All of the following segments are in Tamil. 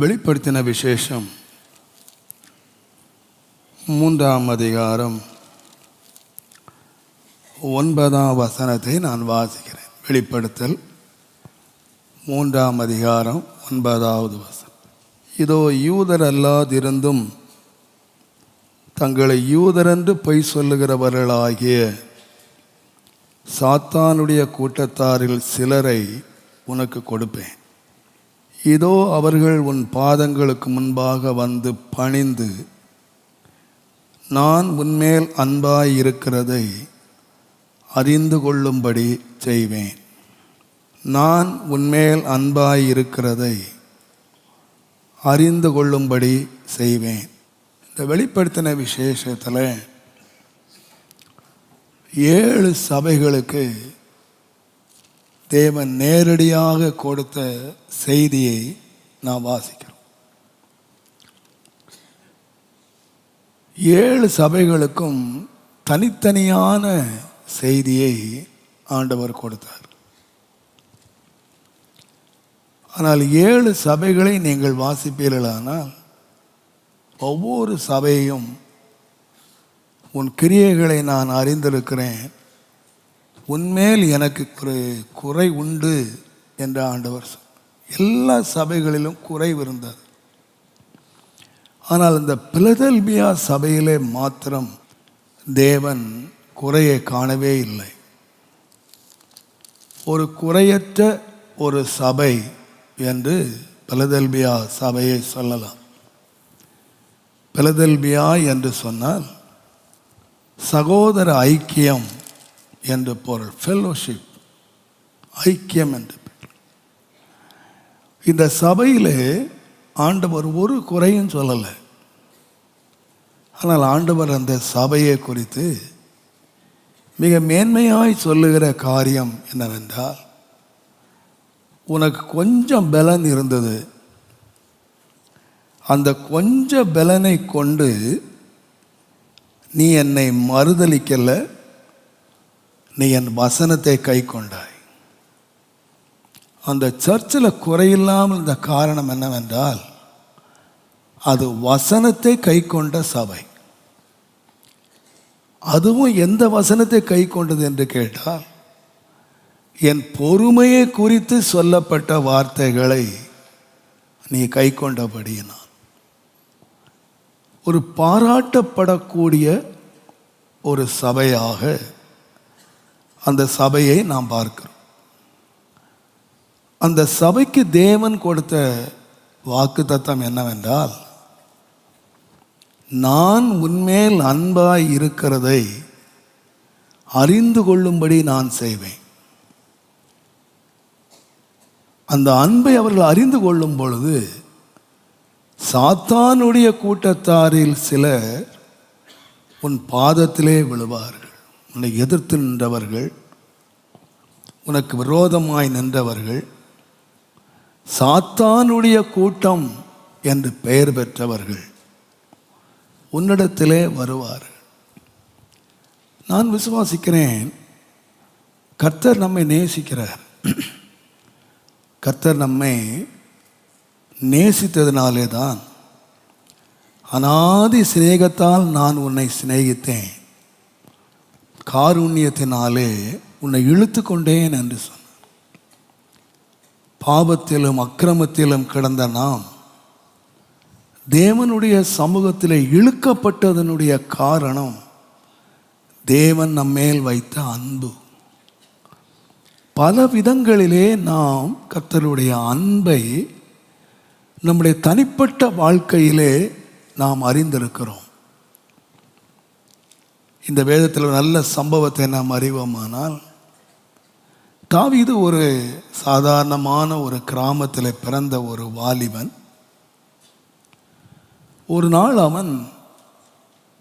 வெளிப்படுத்தின விசேஷம் 3ஆம் அதிகாரம் 9ஆம் வசனத்தை நான் வாசிக்கிறேன். வெளிப்படுத்தல் 3ஆம் அதிகாரம் 9வது வசனம். இதோ யூதர் அல்லாதிருந்தும் தங்களை யூதரென்று பொய் சொல்லுகிறவர்களாகிய சாத்தானுடைய கூட்டத்தாரில் சிலரை உனக்கு கொடுப்பேன். இதோ அவர்கள் உன் பாதங்களுக்கு முன்பாக வந்து பணிந்து, நான் உன்மேல் அன்பாயிருக்கிறதை அறிந்து கொள்ளும்படி செய்வேன். நான் உன்மேல் அன்பாயிருக்கிறதை அறிந்து கொள்ளும்படி செய்வேன். இந்த வெளிப்படுத்தின விசேஷத்தில் 7 சபைகளுக்கு தேவன் நேரடியாக கொடுத்த செய்தியை நாம் வாசிக்கிறோம். 7 சபைகளுக்கும் தனித்தனியான செய்தியை ஆண்டவர் கொடுத்தார். ஆனால் 7 சபைகளை நீங்கள் வாசிப்பீர்களானால் ஒவ்வொரு சபையும் உன் கிரியைகளை நான் அறிந்திருக்கிறேன், உன்மேல் எனக்கு ஒரு குறை உண்டு என்ற ஆண்டவர். எல்லா சபைகளிலும் குறைவு இருந்தது. ஆனால் இந்த பிலதெல்பியா சபையிலே மாத்திரம் தேவன் குறையை காணவே இல்லை. ஒரு குறையற்ற ஒரு சபை என்று பிலதெல்பியா சபையை சொல்லலாம். பிலதெல்பியா என்று சொன்னால் சகோதர ஐக்கியம் என்று பொருள். ஃபெல்லோஷிப், ஐக்கியம் என்று. இந்த சபையிலே ஆண்டவர் ஒரு குறையும் சொல்லலை. ஆனால் ஆண்டவர் அந்த சபையை குறித்து மிக மேன்மையாய் சொல்லுகிற காரியம் என்னவென்றால், உனக்கு கொஞ்சம் பலன் இருந்தது, அந்த கொஞ்ச பலனை கொண்டு நீ என்னை மறுதலிக்கல, நீ என் வசனத்தை கை கொண்டாய். அந்த சர்ச்சில் குறையில்லாமல் இந்த காரணம் என்னவென்றால், அது வசனத்தை கை கொண்ட சபை. அதுவும் எந்த வசனத்தை கை கொண்டது என்று கேட்டால், என் பொறுமையை குறித்து சொல்லப்பட்ட வார்த்தைகளை நீ கை கொண்டபடியினால் ஒரு பாராட்டப்படக்கூடிய ஒரு சபையாக அந்த சபையை நாம் பார்க்கிறோம். அந்த சபைக்கு தேவன் கொடுத்த வாக்குத்தத்தம் என்னவென்றால், நான் உன்மேல் அன்பாய் இருக்கிறதை அறிந்து கொள்ளும்படி நான் செய்வேன். அந்த அன்பை அவர்கள் அறிந்து கொள்ளும் பொழுது சாத்தானுடைய கூட்டத்தாரில் சிலர் உன் பாதத்திலே விழுவார்கள். உன்னை எதிர்த்து நின்றவர்கள், உனக்கு விரோதமாய் நின்றவர்கள், சாத்தானுடைய கூட்டம் என்று பெயர் பெற்றவர்கள் உன்னிடத்திலே வருவார்கள். நான் விசுவாசிக்கிறேன், கர்த்தர் நம்மை நேசிக்கிறார். கர்த்தர் நம்மை நேசித்ததினாலே தான் அநாதி சிநேகத்தால் நான் உன்னை சிநேகித்தேன், காருண்யத்தினாலே உன்னை இழுத்து கொண்டேன் என்று சொன்னார். பாவத்திலும் அக்கிரமத்திலும் கிடந்த நாம் தேவனுடைய சமூகத்தில் இழுக்கப்பட்டதனுடைய காரணம் தேவன் நம்மேல் வைத்த அன்பு. பல விதங்களிலே நாம் கர்த்தருடைய அன்பை நம்முடைய தனிப்பட்ட வாழ்க்கையிலே நாம் அறிந்திருக்கிறோம். இந்த வேதத்தில் ஒரு நல்ல சம்பவத்தை நாம் அறிவோமானால், தாவீது ஒரு சாதாரணமான ஒரு கிராமத்தில் பிறந்த ஒரு வாலிபன். ஒரு நாள் அவன்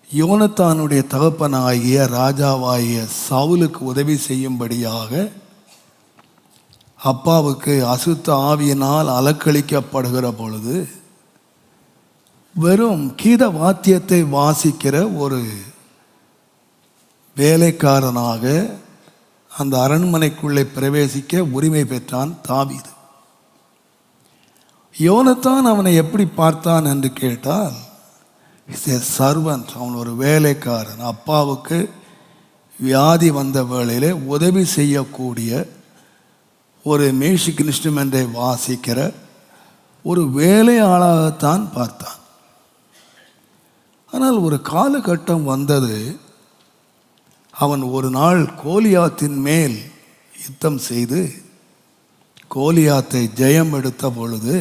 யோனத்தானுடைய தகப்பனாகிய ராஜாவாகிய சவுலுக்கு உதவி செய்யும்படியாக அப்பாவுக்கு அசுத்த ஆவியினால் அலக்களிக்கப்படுகிற பொழுது, வெறும் கீத வாத்தியத்தை வாசிக்கிற ஒரு வேலைக்காரனாக அந்த அரண்மனைக்குள்ளே பிரவேசிக்க உரிமை பெற்றான் தாவீது. யோனத்தான் அவனை எப்படி பார்த்தான் என்று கேட்டால், இஸ் எ சர்வன்ட், அவன் ஒரு வேலைக்காரன், அப்பாவுக்கு வியாதி வந்த வேளையிலே உதவி செய்யக்கூடிய ஒரு மியூசிக் இன்ஸ்ட்ருமெண்ட்டை வாசிக்கிற ஒரு வேலையாளாகத்தான் பார்த்தான். ஆனால் ஒரு காலகட்டம் வந்தது, அவன் ஒரு நாள் கோலியாத்தின் மேல் யுத்தம் செய்து கோலியாத்தை ஜெயம் எடுத்த பொழுது,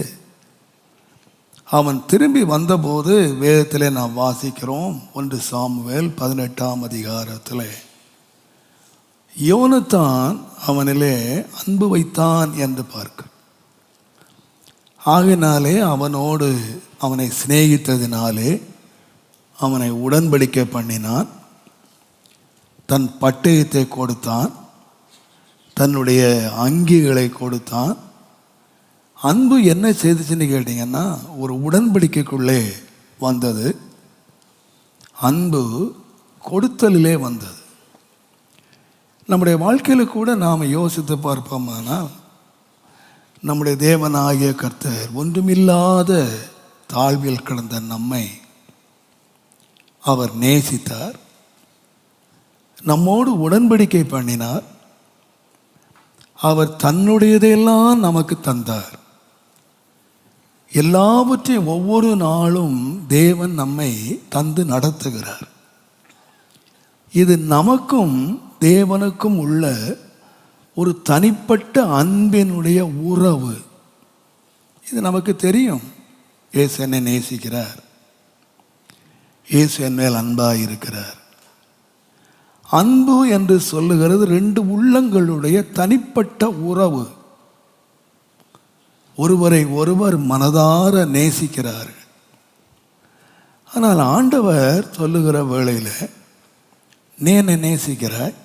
அவன் திரும்பி வந்தபோது வேதத்திலே நாம் வாசிக்கிறோம், 1 சாமுவேல் 18ஆம் அதிகாரத்தில், யோனத்தான் அவனிலே அன்பு வைத்தான் என்று பார்க்க. ஆகினாலே அவனோடு அவனை சிநேகித்ததினாலே அவனை உடன்படிக்கை பண்ணினான், தன் பட்டயத்தை கொடுத்தான், தன்னுடைய அங்கிகளை கொடுத்தான். அன்பு என்ன செய்துச்சுன்னு கேட்டிங்கன்னா, ஒரு உடன்படிக்கைக்குள்ளே வந்தது. அன்பு கொடுத்தலிலே வந்தது. நம்முடைய வாழ்க்கையில் கூட நாம் யோசித்து பார்ப்போமானால், நம்முடைய தேவனாகிய கர்த்தர் ஒன்றுமில்லாத தாழ்வில் கிடந்த நம்மை அவர் நேசித்தார், நம்மோடு உடன்படிக்கை பண்ணினார், அவர் தன்னுடையதையெல்லாம் நமக்கு தந்தார். எல்லாவற்றையும் ஒவ்வொரு நாளும் தேவன் நம்மை தந்து நடத்துகிறார். இது நமக்கும் தேவனுக்கும் உள்ள ஒரு தனிப்பட்ட அன்பினுடைய உறவு. இது நமக்கு தெரியும். இயேசு என்னை நேசிக்கிறார், இயேசு என் மேல் அன்பாக இருக்கிறார். அன்பு என்று சொல்லுகிறது 2 உள்ளங்களுடைய தனிப்பட்ட உறவு. ஒருவரை ஒருவர் மனதார நேசிக்கிறார்கள். ஆனால் ஆண்டவர் சொல்லுகிற வேளையில், நீ என்னை நேசிக்கிறாய்,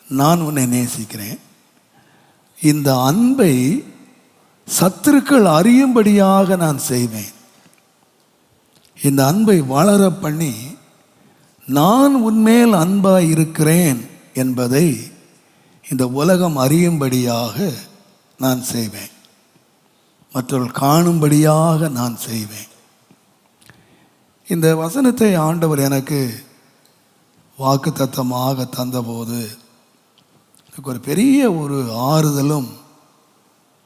நான் உன்னை நேசிக்கிறேன். இந்த அன்பை சத்துருக்கள் அறியும்படியாக நான் செய்வேன். இந்த அன்பை வளர பண்ணி நான் உன்மேல் அன்பாய் இருக்கிறேன் என்பதை இந்த உலகம் அறியும்படியாக நான் செய்வேன், மற்றவர்கள் காணும்படியாக நான் செய்வேன். இந்த வசனத்தை ஆண்டவர் எனக்கு வாக்குத்தத்தமாக தந்தபோது எனக்கு ஒரு பெரிய ஒரு ஆறுதலும்,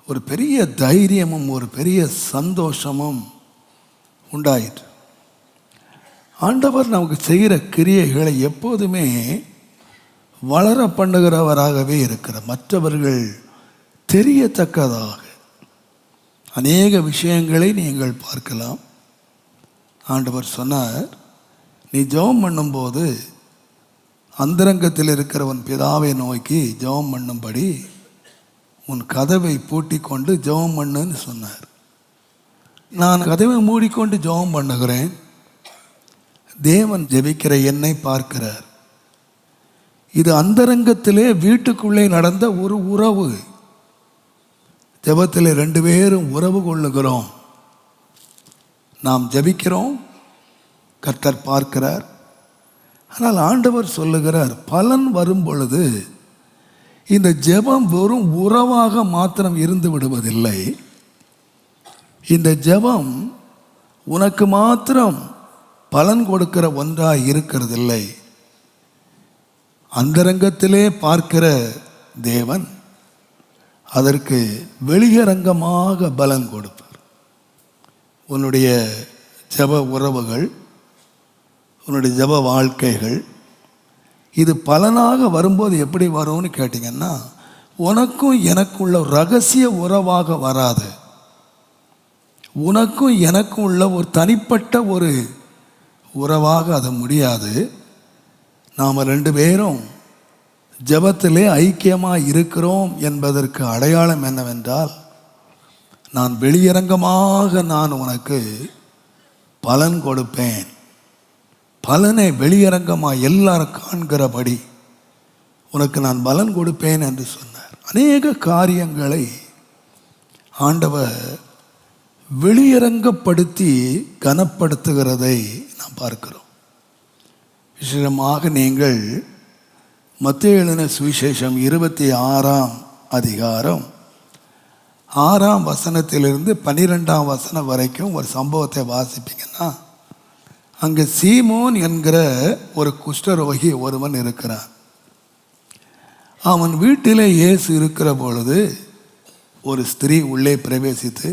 ஒரு பெரிய தைரியமும், ஒரு பெரிய சந்தோஷமும் உண்டாயிற்று. ஆண்டவர் நமக்கு செய்கிற கிரியைகளை எப்போதுமே வளர பண்ணுகிறவராகவே இருக்கிறார். மற்றவர்கள் தெரியத்தக்கதாக அநேக விஷயங்களை நீங்கள் பார்க்கலாம். ஆண்டவர் சொன்னார், நீ ஜெபம் பண்ணும்போது அந்தரங்கத்தில் இருக்கிற உன் பிதாவை நோக்கி ஜெபம் பண்ணும்படி உன் கதவை பூட்டி கொண்டு ஜெபம் பண்ணுன்னு சொன்னார். நான் கதவை மூடிக்கொண்டு ஜெபம் பண்ணுகிறேன். தேவன் ஜெபிக்கிற என்னை பார்க்கிறார். இது அந்தரங்கத்திலே வீட்டுக்குள்ளே நடந்த ஒரு உறவு. ஜெபத்தில் 2 பேரும் உறவு கொள்ளுகிறோம். நாம் ஜெபிக்கிறோம், கர்த்தர் பார்க்கிறார். ஆனால் ஆண்டவர் சொல்லுகிறார், பலன் வரும் பொழுது இந்த ஜெபம் வெறும் உறவாக மாத்திரம் இருந்து விடுவதில்லை. இந்த ஜெபம் உனக்கு மாத்திரம் பலன் கொடுக்கிற ஒன்றாக இருக்கிறதில்லை. அந்தரங்கத்திலே பார்க்கிற தேவன் அதற்கு வெளியரங்கமாக பலன் கொடுப்பார். உன்னுடைய ஜெப உறவுகள், உன்னுடைய ஜெப வாழ்க்கைகள், இது பலனாக வரும்போது எப்படி வரும்னு கேட்டிங்கன்னா, உனக்கும் எனக்குள்ள ரகசிய உறவாக வராது. உனக்கும் எனக்கும் உள்ள ஒரு தனிப்பட்ட ஒரு உறவாக அது முடியாது. நாம் 2 பேரும் ஜெபத்திலே ஐக்கியமாக இருக்கிறோம் என்பதற்கு அடையாளம் என்னவென்றால், நான் வெளியரங்கமாக நான் உனக்கு பலன் கொடுப்பேன். பலனை வெளியரங்கமாக எல்லாரும் காண்கிறபடி உனக்கு நான் பலன் கொடுப்பேன் என்று சொன்னார். அநேக காரியங்களை ஆண்டவர் வெளியரங்கப்படுத்தி கனப்படுத்துகிறதை நாம் பார்க்கிறோம். விசேஷமாக நீங்கள் மத்தேயு எழுதின சுவிசேஷம் 26ஆம் அதிகாரம் 6ஆம் வசனத்திலிருந்து 12ஆம் வசனம் வரைக்கும் ஒரு சம்பவத்தை வாசிப்பீங்கன்னா, அங்கே சீமோன் என்கிற ஒரு குஷ்டரோகி ஒருவன் இருக்கிறான். அவன் வீட்டிலே இயேசு இருக்கிற பொழுது ஒரு ஸ்திரீ உள்ளே பிரவேசித்து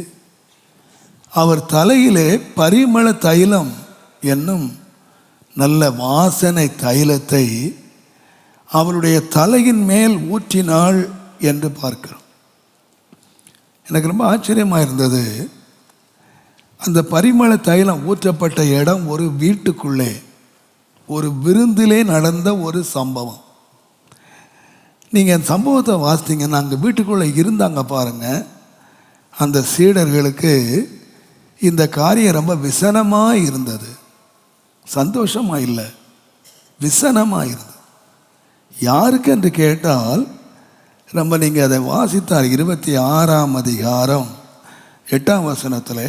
அவர் தலையிலே பரிமள தைலம் என்னும் நல்ல வாசனை தைலத்தை அவளுடைய தலையின் மேல் ஊற்றினாள் என்று பார்க்கிறோம். எனக்கு ரொம்ப ஆச்சரியமாக இருந்தது. அந்த பரிமள தைலம் ஊற்றப்பட்ட இடம் ஒரு வீட்டுக்குள்ளே ஒரு விருந்திலே நடந்த ஒரு சம்பவம். நீங்கள் அந்த சம்பவத்தை வாசித்தீங்கன்னா, அங்கே வீட்டுக்குள்ளே இருந்தாங்க பாருங்கள். அந்த சீடர்களுக்கு இந்த காரியம் ரொம்ப விசனமாக இருந்தது. சந்தோஷமாக இல்லை, விசனமாக இருந்தது. யாருக்கு என்று கேட்டால், ரொம்ப நீங்கள் அதை வாசித்தார் 26ஆம் அதிகாரம் 8ஆம் வசனத்தில்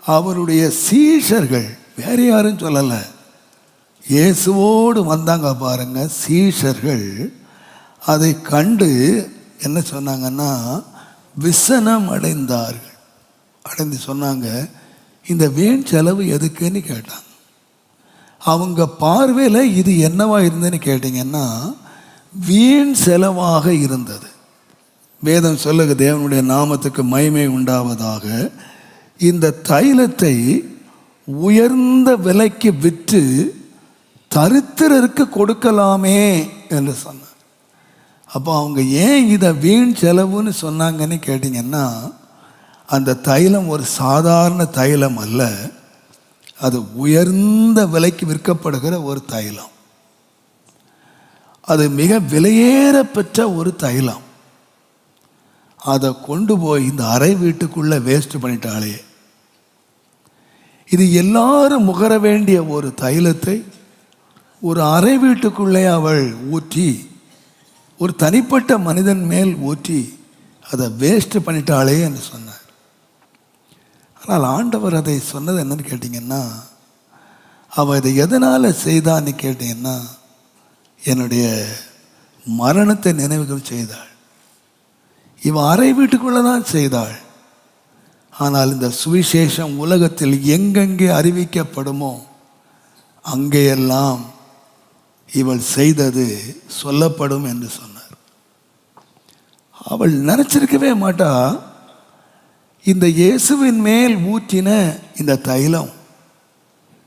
அவருடைய சீஷர்கள், வேறு யாரும் சொல்லலை, இயேசுவோடு வந்தாங்க பாருங்க. சீஷர்கள் அதை கண்டு என்ன சொன்னாங்கன்னா, விசனம் அடைந்தார்கள். அடைந்து சொன்னாங்க, இந்த வீண் செலவு எதுக்குன்னு கேட்டாங்க. அவங்க பார்வையில் இது என்னவா இருந்ததுன்னு கேட்டிங்கன்னா, வீண் செலவாக இருந்தது. வேதம் சொல்லுக, தேவனுடைய நாமத்துக்கு மகிமை உண்டாவதாக, இந்த தைலத்தை உயர்ந்த விலைக்கு விற்று தரித்திரருக்கு கொடுக்கலாமே என்று சொன்னார். அப்போ அவங்க ஏன் இதை வீண் செலவுன்னு சொன்னாங்கன்னு கேட்டிங்கன்னா, அந்த தைலம் ஒரு சாதாரண தைலம் அல்ல, அது உயர்ந்த விலைக்கு விற்கப்படுகிற ஒரு தைலம். அது மிக விலையேறப்பெற்ற ஒரு தைலம். அதை கொண்டு போய் இந்த அறை வீட்டுக்குள்ளே வேஸ்ட் பண்ணிட்டாளே. இது எல்லாரும் முகர வேண்டிய ஒரு தைலத்தை ஒரு அறை வீட்டுக்குள்ளே அவள் ஊற்றி, ஒரு தனிப்பட்ட மனிதன் மேல் ஊற்றி அதை வேஸ்ட் பண்ணிட்டாளே என்று சொன்னார். ஆனால் ஆண்டவர் அதை சொன்னது என்னன்னு கேட்டிங்கன்னா, அவள் இதை எதனால் செய்தான்னு கேட்டிங்கன்னா, என்னுடைய மரணத்தை நினைவுகள் செய்தாள். இவன் அறை வீட்டுக்குள்ளே தான் செய்தாள். ஆனால் இந்த சுவிசேஷம் உலகத்தில் எங்கெங்கே அறிவிக்கப்படுமோ அங்கேயெல்லாம் இவள் செய்தது சொல்லப்படும் என்று சொன்னார். அவள் நினச்சிருக்கவே மாட்டா, இந்த இயேசுவின் மேல் ஊற்றின இந்த தைலம்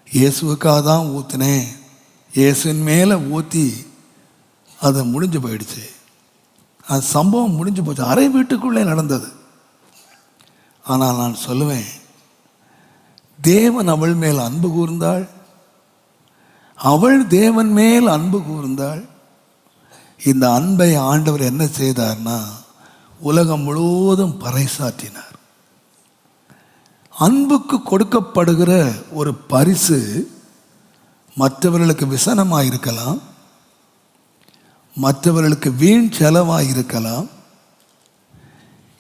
இயேசுவுக்காக தான் ஊற்றினேன், இயேசுவின் மேலே ஊற்றி அது முடிஞ்சு போயிடுச்சு. அது சம்பவம் முடிஞ்சு போச்சு, அறை வீட்டுக்குள்ளே நடந்தது. ஆனால் நான் சொல்லுவேன், தேவன் அவள் மேல் அன்பு கூர்ந்தாள், அவள் தேவன் மேல் அன்பு கூர்ந்தாள். இந்த அன்பை ஆண்டவர் என்ன செய்தார்னா, உலகம் முழுவதும் பறைசாற்றினார். அன்புக்கு கொடுக்கப்படுகிற ஒரு பரிசு மற்றவர்களுக்கு விசனமாக இருக்கலாம், மற்றவர்களுக்கு வீண் செலவாக இருக்கலாம்,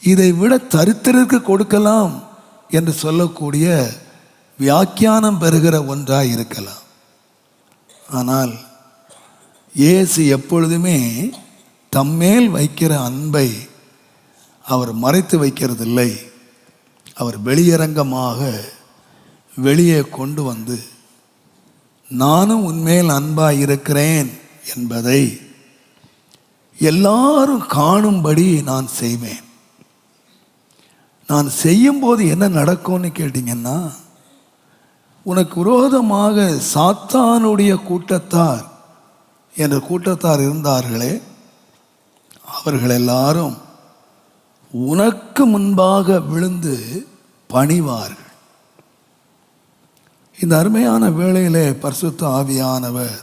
இதை விட தரித்திரருக்கு கொடுக்கலாம் என்று சொல்லக்கூடிய வியாக்கியானம் பெறுகிற ஒன்றாக இருக்கலாம். ஆனால் இயேசு எப்பொழுதுமே தம்மேல் வைக்கிற அன்பை அவர் மறைத்து வைக்கிறதில்லை. அவர் வெளியரங்கமாக வெளியே கொண்டு வந்து, நானும் உன்மேல் அன்பாக இருக்கிறேன் என்பதை எல்லாரும் காணும்படி நான் செய்வேன். நான் செய்யும்போது என்ன நடக்கும்னு கேட்டிங்கன்னா, உனக்கு விரோதமாக சாத்தானுடைய கூட்டத்தார் என்ற கூட்டத்தார் இருந்தார்களே, அவர்கள் எல்லாரும் உனக்கு முன்பாக விழுந்து பணிவார்கள். இந்த அருமையான வேளையிலே பரிசுத்த ஆவியானவர்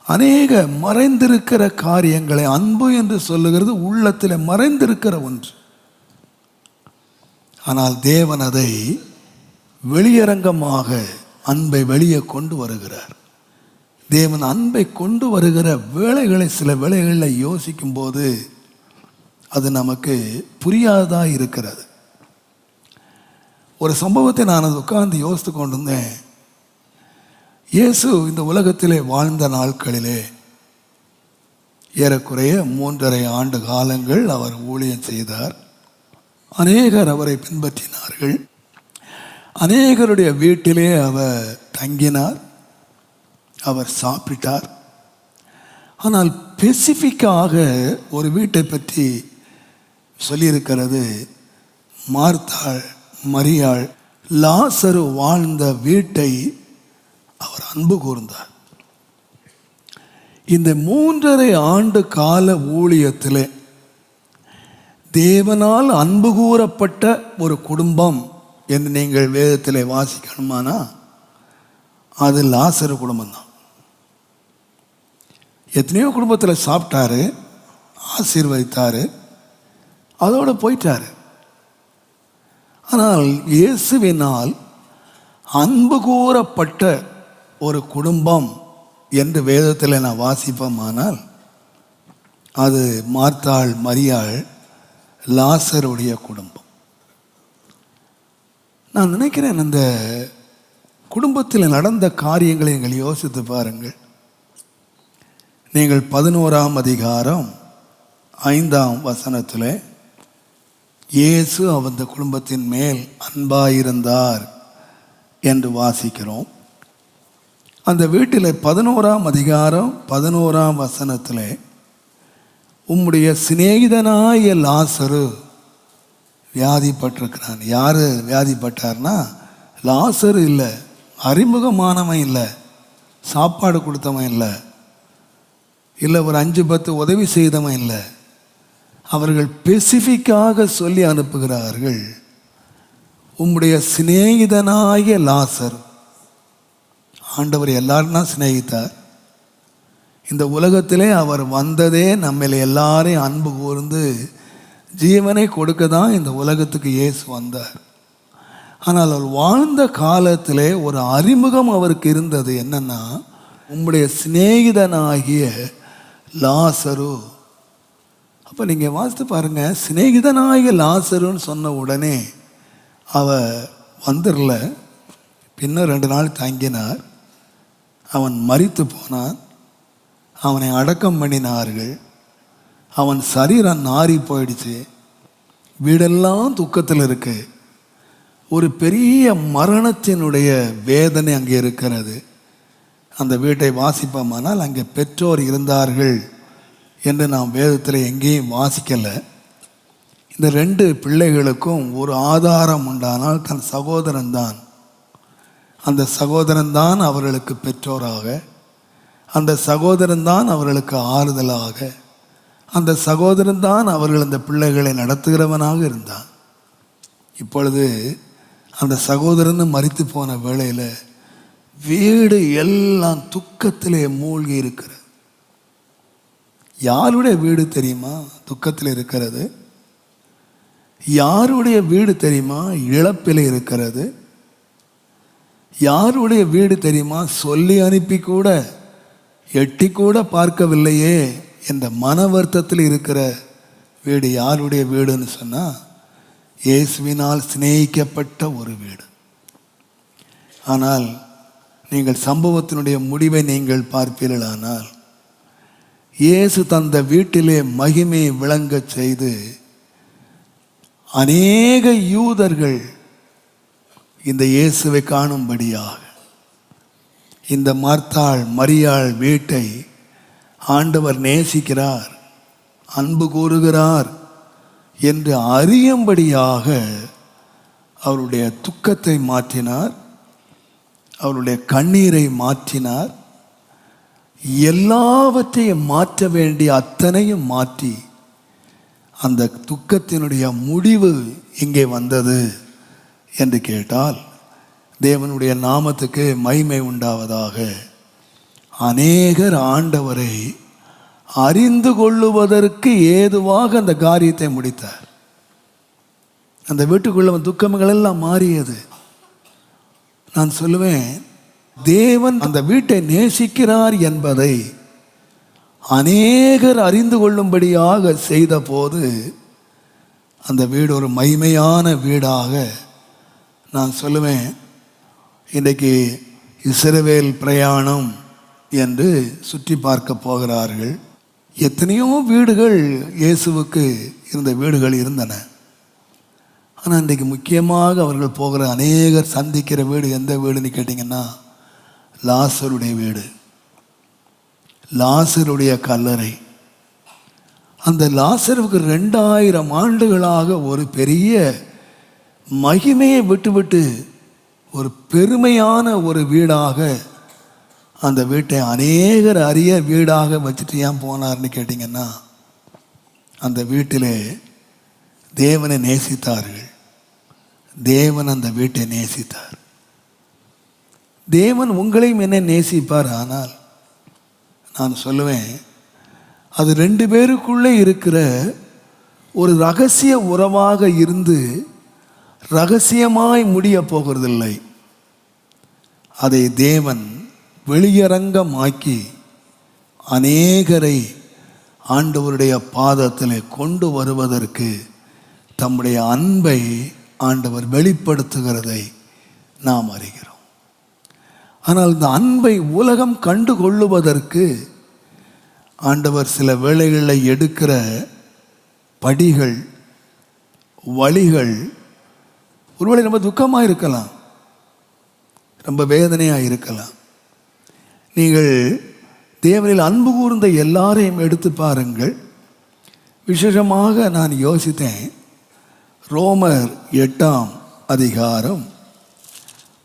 அநேக மறைந்திருக்கிற காரியங்களை, அன்பு என்று சொல்லுகிறது உள்ளத்தில் மறைந்திருக்கிற ஒன்று, ஆனால் தேவன் அதை வெளியரங்கமாக அன்பை வெளியே கொண்டு வருகிறார். தேவன் அன்பை கொண்டு வருகிற வேளைகளை சில வேளைகளில் யோசிக்கும் போது அது நமக்கு புரியாததாக இருக்கிறது. ஒரு சம்பவத்தை நான் அதை உட்கார்ந்து யோசித்து கொண்டிருந்தேன். இயேசு இந்த உலகத்திலே வாழ்ந்த நாட்களிலே ஏறக்குறைய 3.5 ஆண்டு காலங்கள் அவர் ஊழியம் செய்தார். அநேகர் அவரை பின்பற்றினார்கள். அநேகருடைய வீட்டிலே அவர் தங்கினார், அவர் சாப்பிட்டார். ஆனால் ஸ்பெசிஃபிக்காக ஒரு வீட்டை பற்றி சொல்லியிருக்கிறது. மார்த்தாள், மரியாள், லாசரு வாழ்ந்த வீட்டை அவர் அன்பு கூர்ந்தார். இந்த 3.5 ஆண்டு கால ஊழியத்திலே தேவனால் அன்பு கூறப்பட்ட ஒரு குடும்பம் என்று நீங்கள் வேதத்திலே வாசிக்கணுமானா அது லாசரு குடும்பம்தான். எத்தனையோ குடும்பத்தில் சாப்பிட்டாரு, ஆசீர்வதித்தார், அதோடு போயிட்டாரு. ஆனால் இயேசுவினால் அன்பு கூறப்பட்ட ஒரு குடும்பம் என்று வேதத்தில் நான் வாசிப்போமானால் அது மார்த்தாள், மரியாள், லாசருடைய குடும்பம். நான் நினைக்கிறேன், அந்த குடும்பத்தில் நடந்த காரியங்களை நீங்கள் யோசித்து பாருங்கள். நீங்கள் 11ஆம் அதிகாரம் 5ஆம் வசனத்தில் இயேசு அந்த குடும்பத்தின் மேல் அன்பாயிருந்தார் என்று வாசிக்கிறோம். அந்த வீட்டில் 11ஆம் அதிகாரம் 11ஆம் வசனத்தில் உம்முடைய சிநேகிதனாய லாசரு வியாதிப்பட்டிருக்கிறான். யார் வியாதிப்பட்டார்னா லாசரு இல்லை, அறிமுகமானவன் இல்லை, சாப்பாடு கொடுத்தவன் இல்லை, ஒரு 5-10 உதவி செய்தவன் இல்லை. அவர்கள் ஸ்பெசிஃபிக்காக சொல்லி அனுப்புகிறார்கள், உம்முடைய சிநேகிதனாய லாசர். ஆண்டவர் எல்லாரும் தான் சிநேகித்தார். இந்த உலகத்திலே அவர் வந்ததே நம்மளை எல்லாரையும் அன்பு கூர்ந்து ஜீவனை கொடுக்க தான் இந்த உலகத்துக்கு இயேசு வந்தார். ஆனால் அவர் வாழ்ந்த காலத்திலே ஒரு அறிமுகம் அவருக்கு இருந்தது. என்னன்னா, உம்முடைய சிநேகிதனாகிய லாசரு. அப்போ நீங்கள் வாசித்து பாருங்கள், சிநேகிதனாகிய லாசருன்னு சொன்ன உடனே அவர் வந்துடல. பின்னர் 2 நாள் தங்கினார். அவன் மரித்து போனான். அவனை அடக்கம் பண்ணினார்கள். அவன் சரீரம் நாறி போயிடுச்சு. வீடெல்லாம் துக்கத்தில் இருக்கு. ஒரு பெரிய மரணத்தினுடைய வேதனை அங்கே இருக்கிறது. அந்த வீட்டை வாசிப்போமானால் அங்கே பெற்றோர் இருந்தார்கள் என்று நாம் வேதத்தில் எங்கேயும் வாசிக்கலை. இந்த 2 பிள்ளைகளுக்கும் ஒரு ஆதாரம் உண்டானால் தன் சகோதரன்தான். அந்த சகோதரன்தான் அவர்களுக்கு பெற்றோராக, அந்த சகோதரன்தான் அவர்களுக்கு ஆறுதலாக, அந்த சகோதரன்தான் அவர்கள் அந்த பிள்ளைகளை நடத்துகிறவனாக இருந்தான். இப்பொழுது அந்த சகோதரன் மரித்து போன வேளையில் வீடு எல்லாம் துக்கத்திலே மூழ்கி இருக்கிறது. யாருடைய வீடு தெரியுமா துக்கத்தில் இருக்கிறது? யாருடைய வீடு தெரியுமா இழப்பில் இருக்கிறது? யாருடைய வீடு தெரியுமா சொல்லி அனுப்பி கூட எட்டி கூட பார்க்கவில்லையே என்ற மன வருத்தத்தில் இருக்கிற வீடு யாருடைய வீடுன்னு சொன்னால் இயேசுவினால் சிநேகிக்கப்பட்ட ஒரு வீடு. ஆனால் நீங்கள் சம்பவத்தினுடைய முடிவை நீங்கள் பார்ப்பீர்களானால் இயேசு தந்த வீட்டிலே மகிமையை விளங்க செய்து அநேக யூதர்கள் இந்த இயேசுவை காணும்படியாக இந்த மார்த்தாள், மரியாள் வீட்டை ஆண்டவர் நேசிக்கிறார், அன்பு கூறுகிறார் என்று அறியும்படியாக அவருடைய துக்கத்தை மாற்றினார், அவருடைய கண்ணீரை மாற்றினார். எல்லாவற்றையும் மாற்ற வேண்டிய அத்தனையும் மாற்றி அந்த துக்கத்தினுடைய முடிவு இங்கே வந்தது என்று கேட்டால் தேவனுடைய நாமத்துக்கு மகிமை உண்டாவதாக. அநேகர் ஆண்டவரை அறிந்து கொள்ளுவதற்கு ஏதுவாக அந்த காரியத்தை முடித்தார். அந்த வீட்டுக்குள்ள துக்கங்கள் எல்லாம் மாறியது. நான் சொல்லுவேன், தேவன் அந்த வீட்டை நேசிக்கிறார் என்பதை அநேகர் அறிந்து கொள்ளும்படியாக செய்த போது அந்த வீடு ஒரு மகிமையான வீடாக நான் சொல்லுவேன். இன்றைக்கு இஸ்ரவேல் பிரயாணம் என்று சுற்றி பார்க்க போகிறார்கள். எத்தனையோ வீடுகள் இயேசுவுக்கு இருந்த வீடுகள் இருந்தன. ஆனால் இன்றைக்கு முக்கியமாக அவர்கள் போகிற அநேகர் சந்திக்கிற வீடு எந்த வீடுன்னு கேட்டிங்கன்னா லாசருடைய வீடு, லாசருடைய கல்லறை. அந்த லாசருக்கு 2000 ஆண்டுகளாக ஒரு பெரிய மகிமையை விட்டுவிட்டு ஒரு பெருமையான ஒரு வீடாக அந்த வீட்டை அநேகர் அறிய வீடாக வச்சுட்டு ஏன் போனார்னு கேட்டிங்கன்னா, அந்த வீட்டிலே தேவனை நேசித்தார்கள். தேவன் அந்த வீட்டை நேசித்தார். தேவன் உங்களையும் என்ன நேசிப்பார். ஆனால் நான் சொல்லுவேன், அது 2 பேருக்குள்ளே இருக்கிற ஒரு ரகசிய உறவாக இருந்து ரகசியமாய் முடிய போகிறதில்லை. அதை தேவன் வெளியரங்கமாக்கி அநேகரை ஆண்டவருடைய பாதத்தில் கொண்டு வருவதற்கு தம்முடைய அன்பை ஆண்டவர் வெளிப்படுத்துகிறதை நாம் அறிகிறோம். ஆனால் இந்த அன்பை உலகம் கண்டு கொள்ளுவதற்கு ஆண்டவர் சில வேளைகளில் எடுக்கிற படிகள், வழிகள் ஒருவேளை ரொம்ப துக்கமாக இருக்கலாம், ரொம்ப வேதனையாக இருக்கலாம். நீங்கள் தேவனில் அன்பு கூர்ந்த எல்லாரையும் எடுத்து பாருங்கள். விசேஷமாக நான் யோசித்தேன், ரோமர் 8ஆம் அதிகாரம்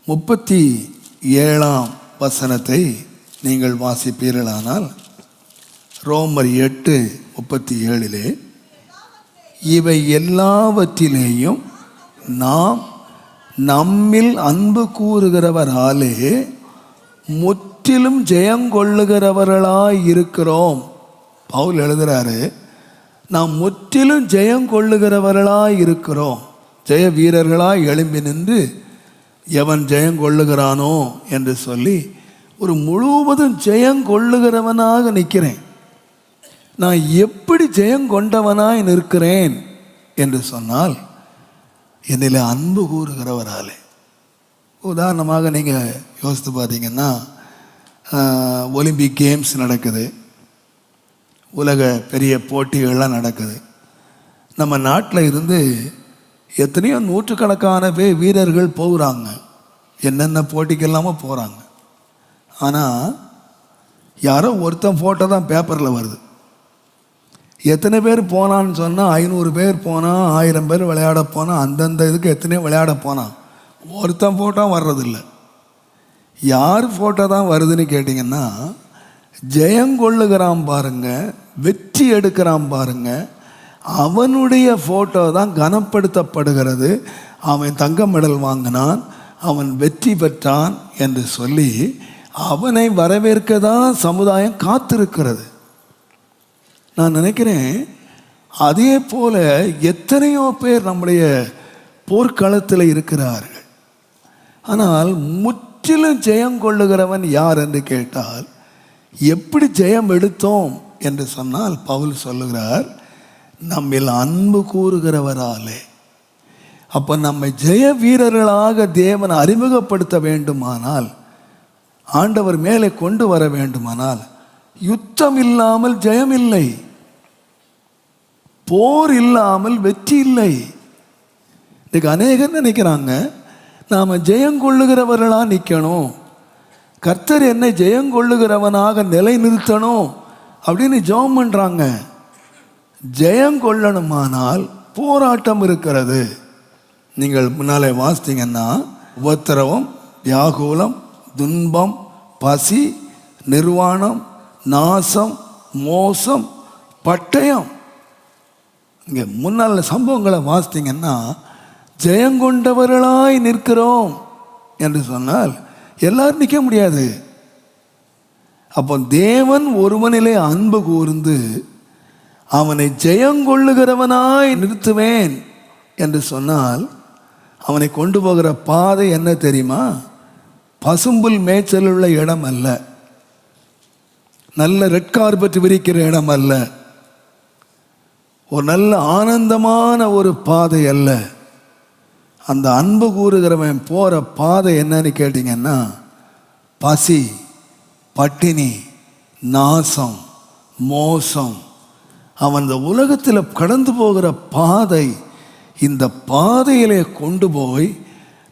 37ஆம் வசனத்தை நீங்கள் வாசிப்பீர்களானால், ரோமர் 8:37 இவை எல்லாவற்றிலேயும் நாம் நம்மில் அன்பு கூறுகிறவராலே முற்றிலும் ஜெயங்கொள்ளுகிறவர்களாய் இருக்கிறோம். பவுல் எழுதுகிறாரு, நாம் முற்றிலும் ஜெயங்கொள்ளுகிறவர்களாய் இருக்கிறோம். ஜெய வீரர்களாய் எழும்பி நின்று எவன் ஜெயங்கொள்ளுகிறானோ என்று சொல்லி ஒரு முழுவதும் ஜெயங்கொள்ளுகிறவனாக நிற்கிறேன். நான் எப்படி ஜெயங்கொண்டவனாய் நிற்கிறேன் என்று சொன்னால், என்னில் அன்பு கூறுகிறவராலே. உதாரணமாக நீங்கள் யோசித்து பார்த்தீங்கன்னா, ஒலிம்பிக் கேம்ஸ் நடக்குது, உலக பெரிய போட்டிகள்லாம் நடக்குது. நம்ம நாட்டில் இருந்து எத்தனையோ நூற்றுக்கணக்கான வீரர்கள் போகிறாங்க, என்னென்ன போட்டிக்கெல்லாமோ போகிறாங்க. ஆனால் யாரோ ஒருத்தன் ஃபோட்டோ தான் பேப்பரில் வருது. எத்தனை பேர் போனான்னு சொன்னால் 500 பேர் போனால், 1000 பேர் விளையாட போனால், அந்தந்த இதுக்கு எத்தனையோ விளையாட போனான், ஒருத்தன் ஃபோட்டோ வர்றதில்லை. யார் ஃபோட்டோ தான் வருதுன்னு கேட்டிங்கன்னா, ஜெயங்கொள்ளுகிறான் பாருங்க, வெற்றி எடுக்கிறான் பாருங்க, அவனுடைய ஃபோட்டோ தான் கனப்படுத்தப்படுகிறது. அவன் தங்க மெடல் வாங்கினான், அவன் வெற்றி பெற்றான் என்று சொல்லி அவனை வரவேற்க தான் சமுதாயம் காத்திருக்கிறது. நான் நினைக்கிறேன், அதே போல எத்தனையோ பேர் நம்முடைய போர்க்களத்தில் இருக்கிறார்கள். ஆனால் முற்றிலும் ஜெயம் கொள்ளுகிறவன் யார் என்று கேட்டால், எப்படி ஜெயம் எடுத்தோம் என்று சொன்னால், பவுல் சொல்லுகிறார், நம்மில் அன்பு கூறுகிறவராலே. அப்போ நம்மை ஜெய வீரர்களாக தேவன் அறிமுகப்படுத்த வேண்டுமானால், ஆண்டவர் மேலே கொண்டு வர வேண்டுமானால், யுத்தம் இல்லாமல் ஜெயம் இல்லை, போர் இல்லாமல் வெற்றி இல்லை. இதுக்கு அநேகர் நினைக்கிறாங்க, நாம் ஜெயங்கொள்ளுகிறவர்களாக நிற்கணும், கர்த்தர் என்னை ஜெயங்கொள்ளுகிறவனாக நிலை நிறுத்தணும் அப்படின்னு ஜெபம் பண்ணுறாங்க. ஜெயங்கொள்ளணுமானால் போராட்டம் இருக்கிறது. நீங்கள் முன்னாலே வாசித்தீங்கன்னா, உபத்திரவம், வியாகுலம், துன்பம், பசி, நிர்வாணம், நாசம், மோசம், பட்டயம். இங்கே முன்னால் சம்பவங்களை வாசித்தீங்கன்னா, ஜெயங்கொண்டவர்களாய் நிற்கிறோம் என்று சொன்னால் எல்லாரும் நிற்க முடியாது. அப்போ தேவன் ஒருவனிலே அன்பு கூர்ந்து அவனை ஜெயங்கொள்ளுகிறவனாய் நிறுத்துவேன் என்று சொன்னால், அவனை கொண்டு போகிற பாதை என்ன தெரியுமா? பசும்புல் மேய்ச்சல் உள்ள இடம் அல்ல, நல்ல ரெட் கார்பெட் விரிக்கிற இடம் அல்ல, ஒரு நல்ல ஆனந்தமான ஒரு பாதை அல்ல. அந்த அன்பு கூறுகிறவன் போகிற பாதை என்னன்னு கேட்டிங்கன்னா, பசி, பட்டினி, நாசம், மோசம். அவன் இந்த உலகத்தில் கடந்து போகிற பாதை இந்த பாதையிலே கொண்டு போய்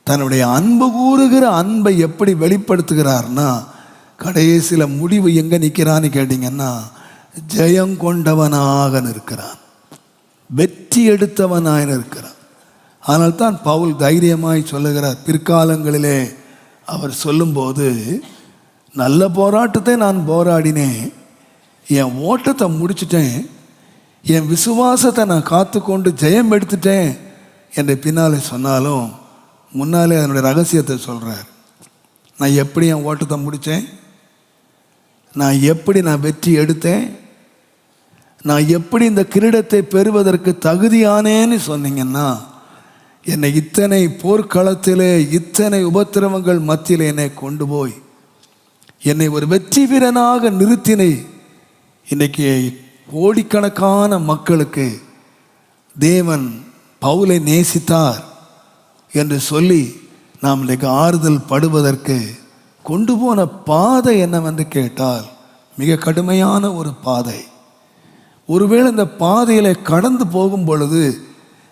தன்னுடைய அன்பு கூறுகிற அன்பை எப்படி வெளிப்படுத்துகிறார்னா, கடைசியில் முடிவு எங்கே நிற்கிறான்னு கேட்டிங்கன்னா, ஜெயங்கொண்டவனாக நிற்கிறான், வெற்றி எடுத்தவனாக இருக்கிறான். ஆனால் தான் பவுல் தைரியமாய் சொல்லுகிறார். பிற்காலங்களிலே அவர் சொல்லும்போது, நல்ல போராட்டத்தை நான் போராடினேன், என் ஓட்டத்தை முடிச்சிட்டேன், என் விசுவாசத்தை நான் காத்துக்கொண்டு ஜெயம் எடுத்துட்டேன் என்று பின்னாலே சொன்னாலும் முன்னாலே அதனுடைய ரகசியத்தை சொல்கிறார். நான் எப்படி என் ஓட்டத்தை முடித்தேன், நான் வெற்றி எடுத்தேன், நான் எப்படி இந்த கிரீடத்தை பெறுவதற்கு தகுதியானேன்னு சொன்னீங்கன்னா, என்னை இத்தனை போர்க்களத்திலே இத்தனை உபத்திரவங்கள் மத்தியில் என்னை கொண்டு போய் என்னை ஒரு வெற்றி வீரனாக நிறுத்தினை. இன்றைக்கி கோடிக்கணக்கான மக்களுக்கு தேவன் பவுலை நேசித்தார் என்று சொல்லி நாம் இன்றைக்கு ஆறுதல் படுவதற்கு கொண்டு போன பாதை என்னவென்று கேட்டால் மிக கடுமையான ஒரு பாதை. ஒருவேளை இந்த பாதையில் கடந்து போகும் பொழுது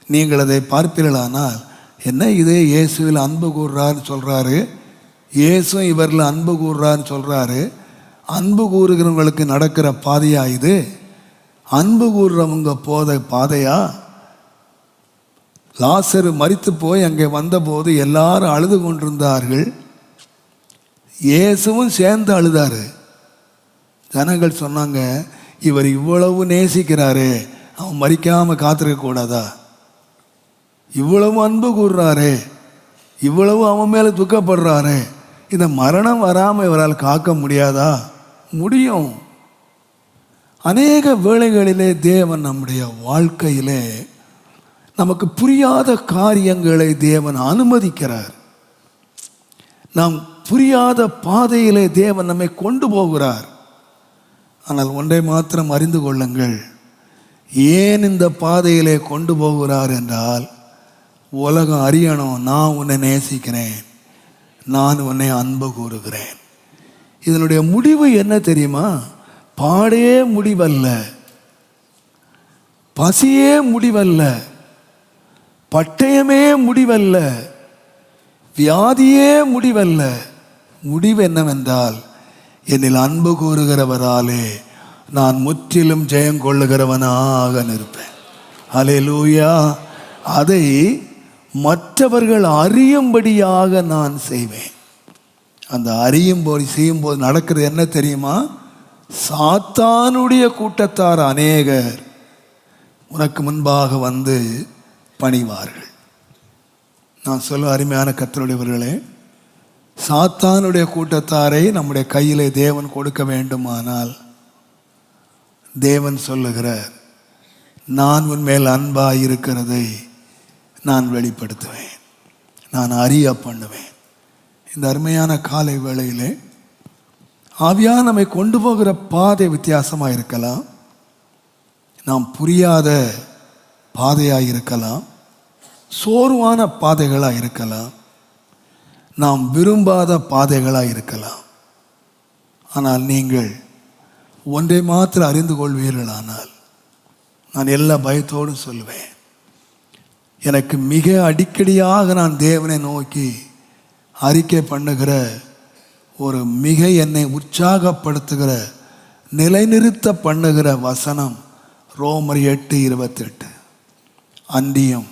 நீங்கள் அதை பார்ப்பீர்களானால், என்ன இதே இயேசுவில் அன்பு கூறுறான்னு சொல்கிறாரு, இயேசு இவரில் அன்பு கூறுறான்னு சொல்கிறாரு, அன்பு கூறுகிறவங்களுக்கு நடக்கிற பாதையா இது? அன்பு கூறுறவங்க பாதையா? லாசரு மரித்து போய் அங்கே வந்தபோது எல்லாரும் அழுது கொண்டிருந்தார்கள், இயேசுவும் சேர்ந்து அழுதாரு. ஜனங்கள் சொன்னாங்க, இவர் இவ்வளவு நேசிக்கிறாரே, அவன் மரிக்காமல் காத்திருக்க கூடாதா? இவ்வளவு அன்பு கூறுறாரே, இவ்வளவு அவன் மேலே துக்கப்படுறாரே, இந்த மரணம் வராமல் இவரால் காக்க முடியாதா? முடியும். அநேக வேளைகளிலே தேவன் நம்முடைய வாழ்க்கையிலே நமக்கு புரியாத காரியங்களை தேவன் அனுமதிக்கிறார். நாம் புரியாத பாதையிலே தேவன் நம்மை கொண்டு போகிறார். ஆனால் ஒன்றை மாத்திரம் அறிந்து கொள்ளுங்கள், ஏன் இந்த பாதையிலே கொண்டு போகிறார் என்றால், உலகம் அறியணும் நான் உன்னை நேசிக்கிறேன், நான் உன்னை அன்பு கூறுகிறேன். இதனுடைய முடிவு என்ன தெரியுமா? பாடே முடிவல்ல, பசியே முடிவல்ல, பட்டயமே முடிவல்ல, வியாதியே முடிவல்ல. முடிவு என்னவென்றால், என்னில் அன்பு கூறுகிறவராலே நான் முற்றிலும் ஜெயம் கொள்ளுகிறவனாக நிற்பேன். அல்லேலூயா. அதை மற்றவர்கள் அறியும்படியாக நான் செய்வேன். அந்த அறியும்போது செய்யும்போது நடக்கிறது என்ன தெரியுமா? சாத்தானுடைய கூட்டத்தார் அநேகர் உனக்கு முன்பாக வந்து பணிவார்கள். நான் சொல்ல அருமையான கர்த்தருடையவர்களே, சாத்தானுடைய கூட்டத்தாரை நம்முடைய கையிலே தேவன் கொடுக்க வேண்டுமானால், தேவன் சொல்லுகிறார், நான் உன்மேல் அன்பாய் இருக்கிறதை நான் வெளிப்படுத்துவேன், நான் அறிய பண்ணுவேன். இந்த அருமையான காலை வேளையிலே ஆவியா நம்மை கொண்டு போகிற பாதை வித்தியாசமாக இருக்கலாம், நாம் புரியாத பாதையாக இருக்கலாம், சோர்வான பாதைகளாக இருக்கலாம், நாம் விரும்பாத பாதைகளாக இருக்கலாம். ஆனால் நீங்கள் ஒன்றை மாத்திரம் அறிந்து கொள்வீர்களானால், நான் எல்லா பயத்தோடும் சொல்லுவேன், எனக்கு மிக அடிக்கடியாக நான் தேவனை நோக்கி அறிக்கை பண்ணுகிற ஒரு மிக என்னை உற்சாகப்படுத்துகிற நிலைநிறுத்த பண்ணுகிற வசனம் ரோமர் 8:28. அன்றியும்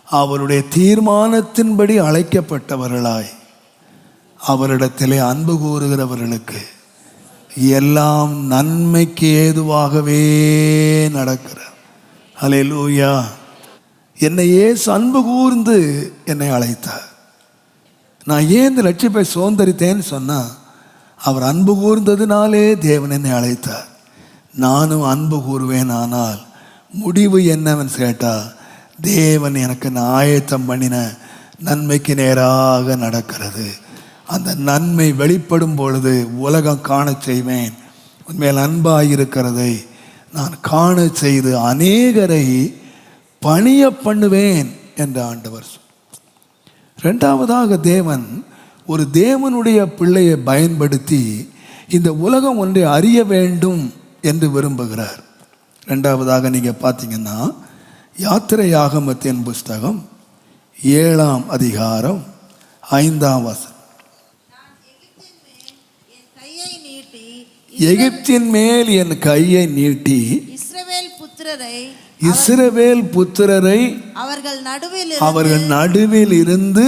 அவருடைய தீர்மானத்தின்படி அழைக்கப்பட்டவர்களாய் அவரிடத்திலே அன்பு கூறுகிறவர்களுக்கு எல்லாம் நன்மைக்கு ஏதுவாகவே நடக்கிறார். அல்லேலூயா. என்னை இயேசு அன்பு கூர்ந்து என்னை அழைத்தார். நான் ஏன் இந்த லட்சியத்தை சுதந்திரித்தேன்னு சொன்னால், அவர் அன்பு கூர்ந்ததினாலே தேவன் என்னை அழைத்தார். நானும் அன்பு கூறுவேன். ஆனால் முடிவு என்னவென்னு கேட்டால், தேவன் எனக்கு ஆயத்தம் பண்ணின நன்மைக்கு நேராக நடக்கிறது. அந்த நன்மை வெளிப்படும் பொழுது உலகம் காண செய்வேன். உண்மையில் அன்பாயிருக்கிறதை நான் காண செய்து அநேகரை பணிய பண்ணுவேன் என்று ஆண்டவர். இரண்டாவதாக, தேவன் ஒரு தேவனுடைய பிள்ளையை பயன்படுத்தி இந்த உலகம் ஒன்றை அறிய வேண்டும் என்று விரும்புகிறார். ரெண்டாவதாக நீங்கள் பார்த்தீங்கன்னா, யாத்திரையாகமத்தின் புஸ்தகம் 7ஆம் அதிகாரம் 5ஆம் வசனம். எகிப்தின் மேல் என் கையை நீட்டி இஸ்ரவேல் புத்திரரை அவர்கள் நடுவில் இருந்து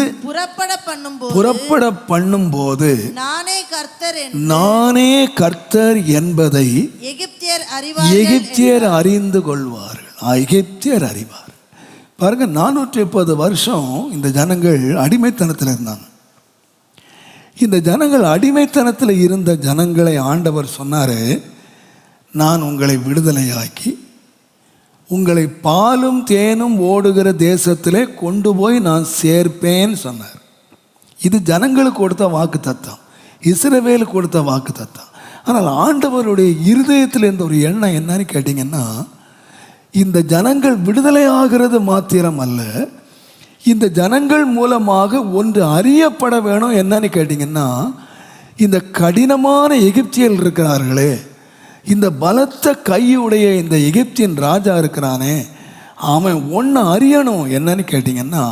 புறப்பட பண்ணும்போது நானே கர்த்தர் என்பதை எகிப்தியர் அறிந்து கொள்வார்கள். எகிப்தியர் அறிவார். பாருங்க, 430 வருஷம் இந்த ஜனங்கள் அடிமைத்தனத்தில் இருந்தாங்க. இந்த ஜனங்கள் அடிமைத்தனத்தில் இருந்த ஜனங்களை ஆண்டவர் சொன்னார், நான் உங்களை விடுதலையாக்கி உங்களை பாலும் தேனும் ஓடுகிற தேசத்திலே கொண்டு போய் நான் சேர்ப்பேன்னு சொன்னார். இது ஜனங்களுக்கு கொடுத்த வாக்கு தத்தம், இஸ்ரவேலுக்கு கொடுத்த வாக்கு தத்தம். ஆனால் ஆண்டவருடைய இருதயத்தில் இருந்த ஒரு எண்ணம் என்னன்னு கேட்டிங்கன்னா, இந்த ஜனங்கள் விடுதலை ஆகிறது மாத்திரம் அல்ல, இந்த ஜனங்கள் மூலமாக ஒன்று அறியப்பட வேணும். என்னன்னு கேட்டிங்கன்னா, இந்த கடினமான எகிப்தியர்கள் இருக்கிறார்களே, இந்த பலத்த கையுடைய இந்த எகிப்தியன் ராஜா இருக்கிறானே, அவன் ஒன்று அறியணும். என்னன்னு கேட்டிங்கன்னா,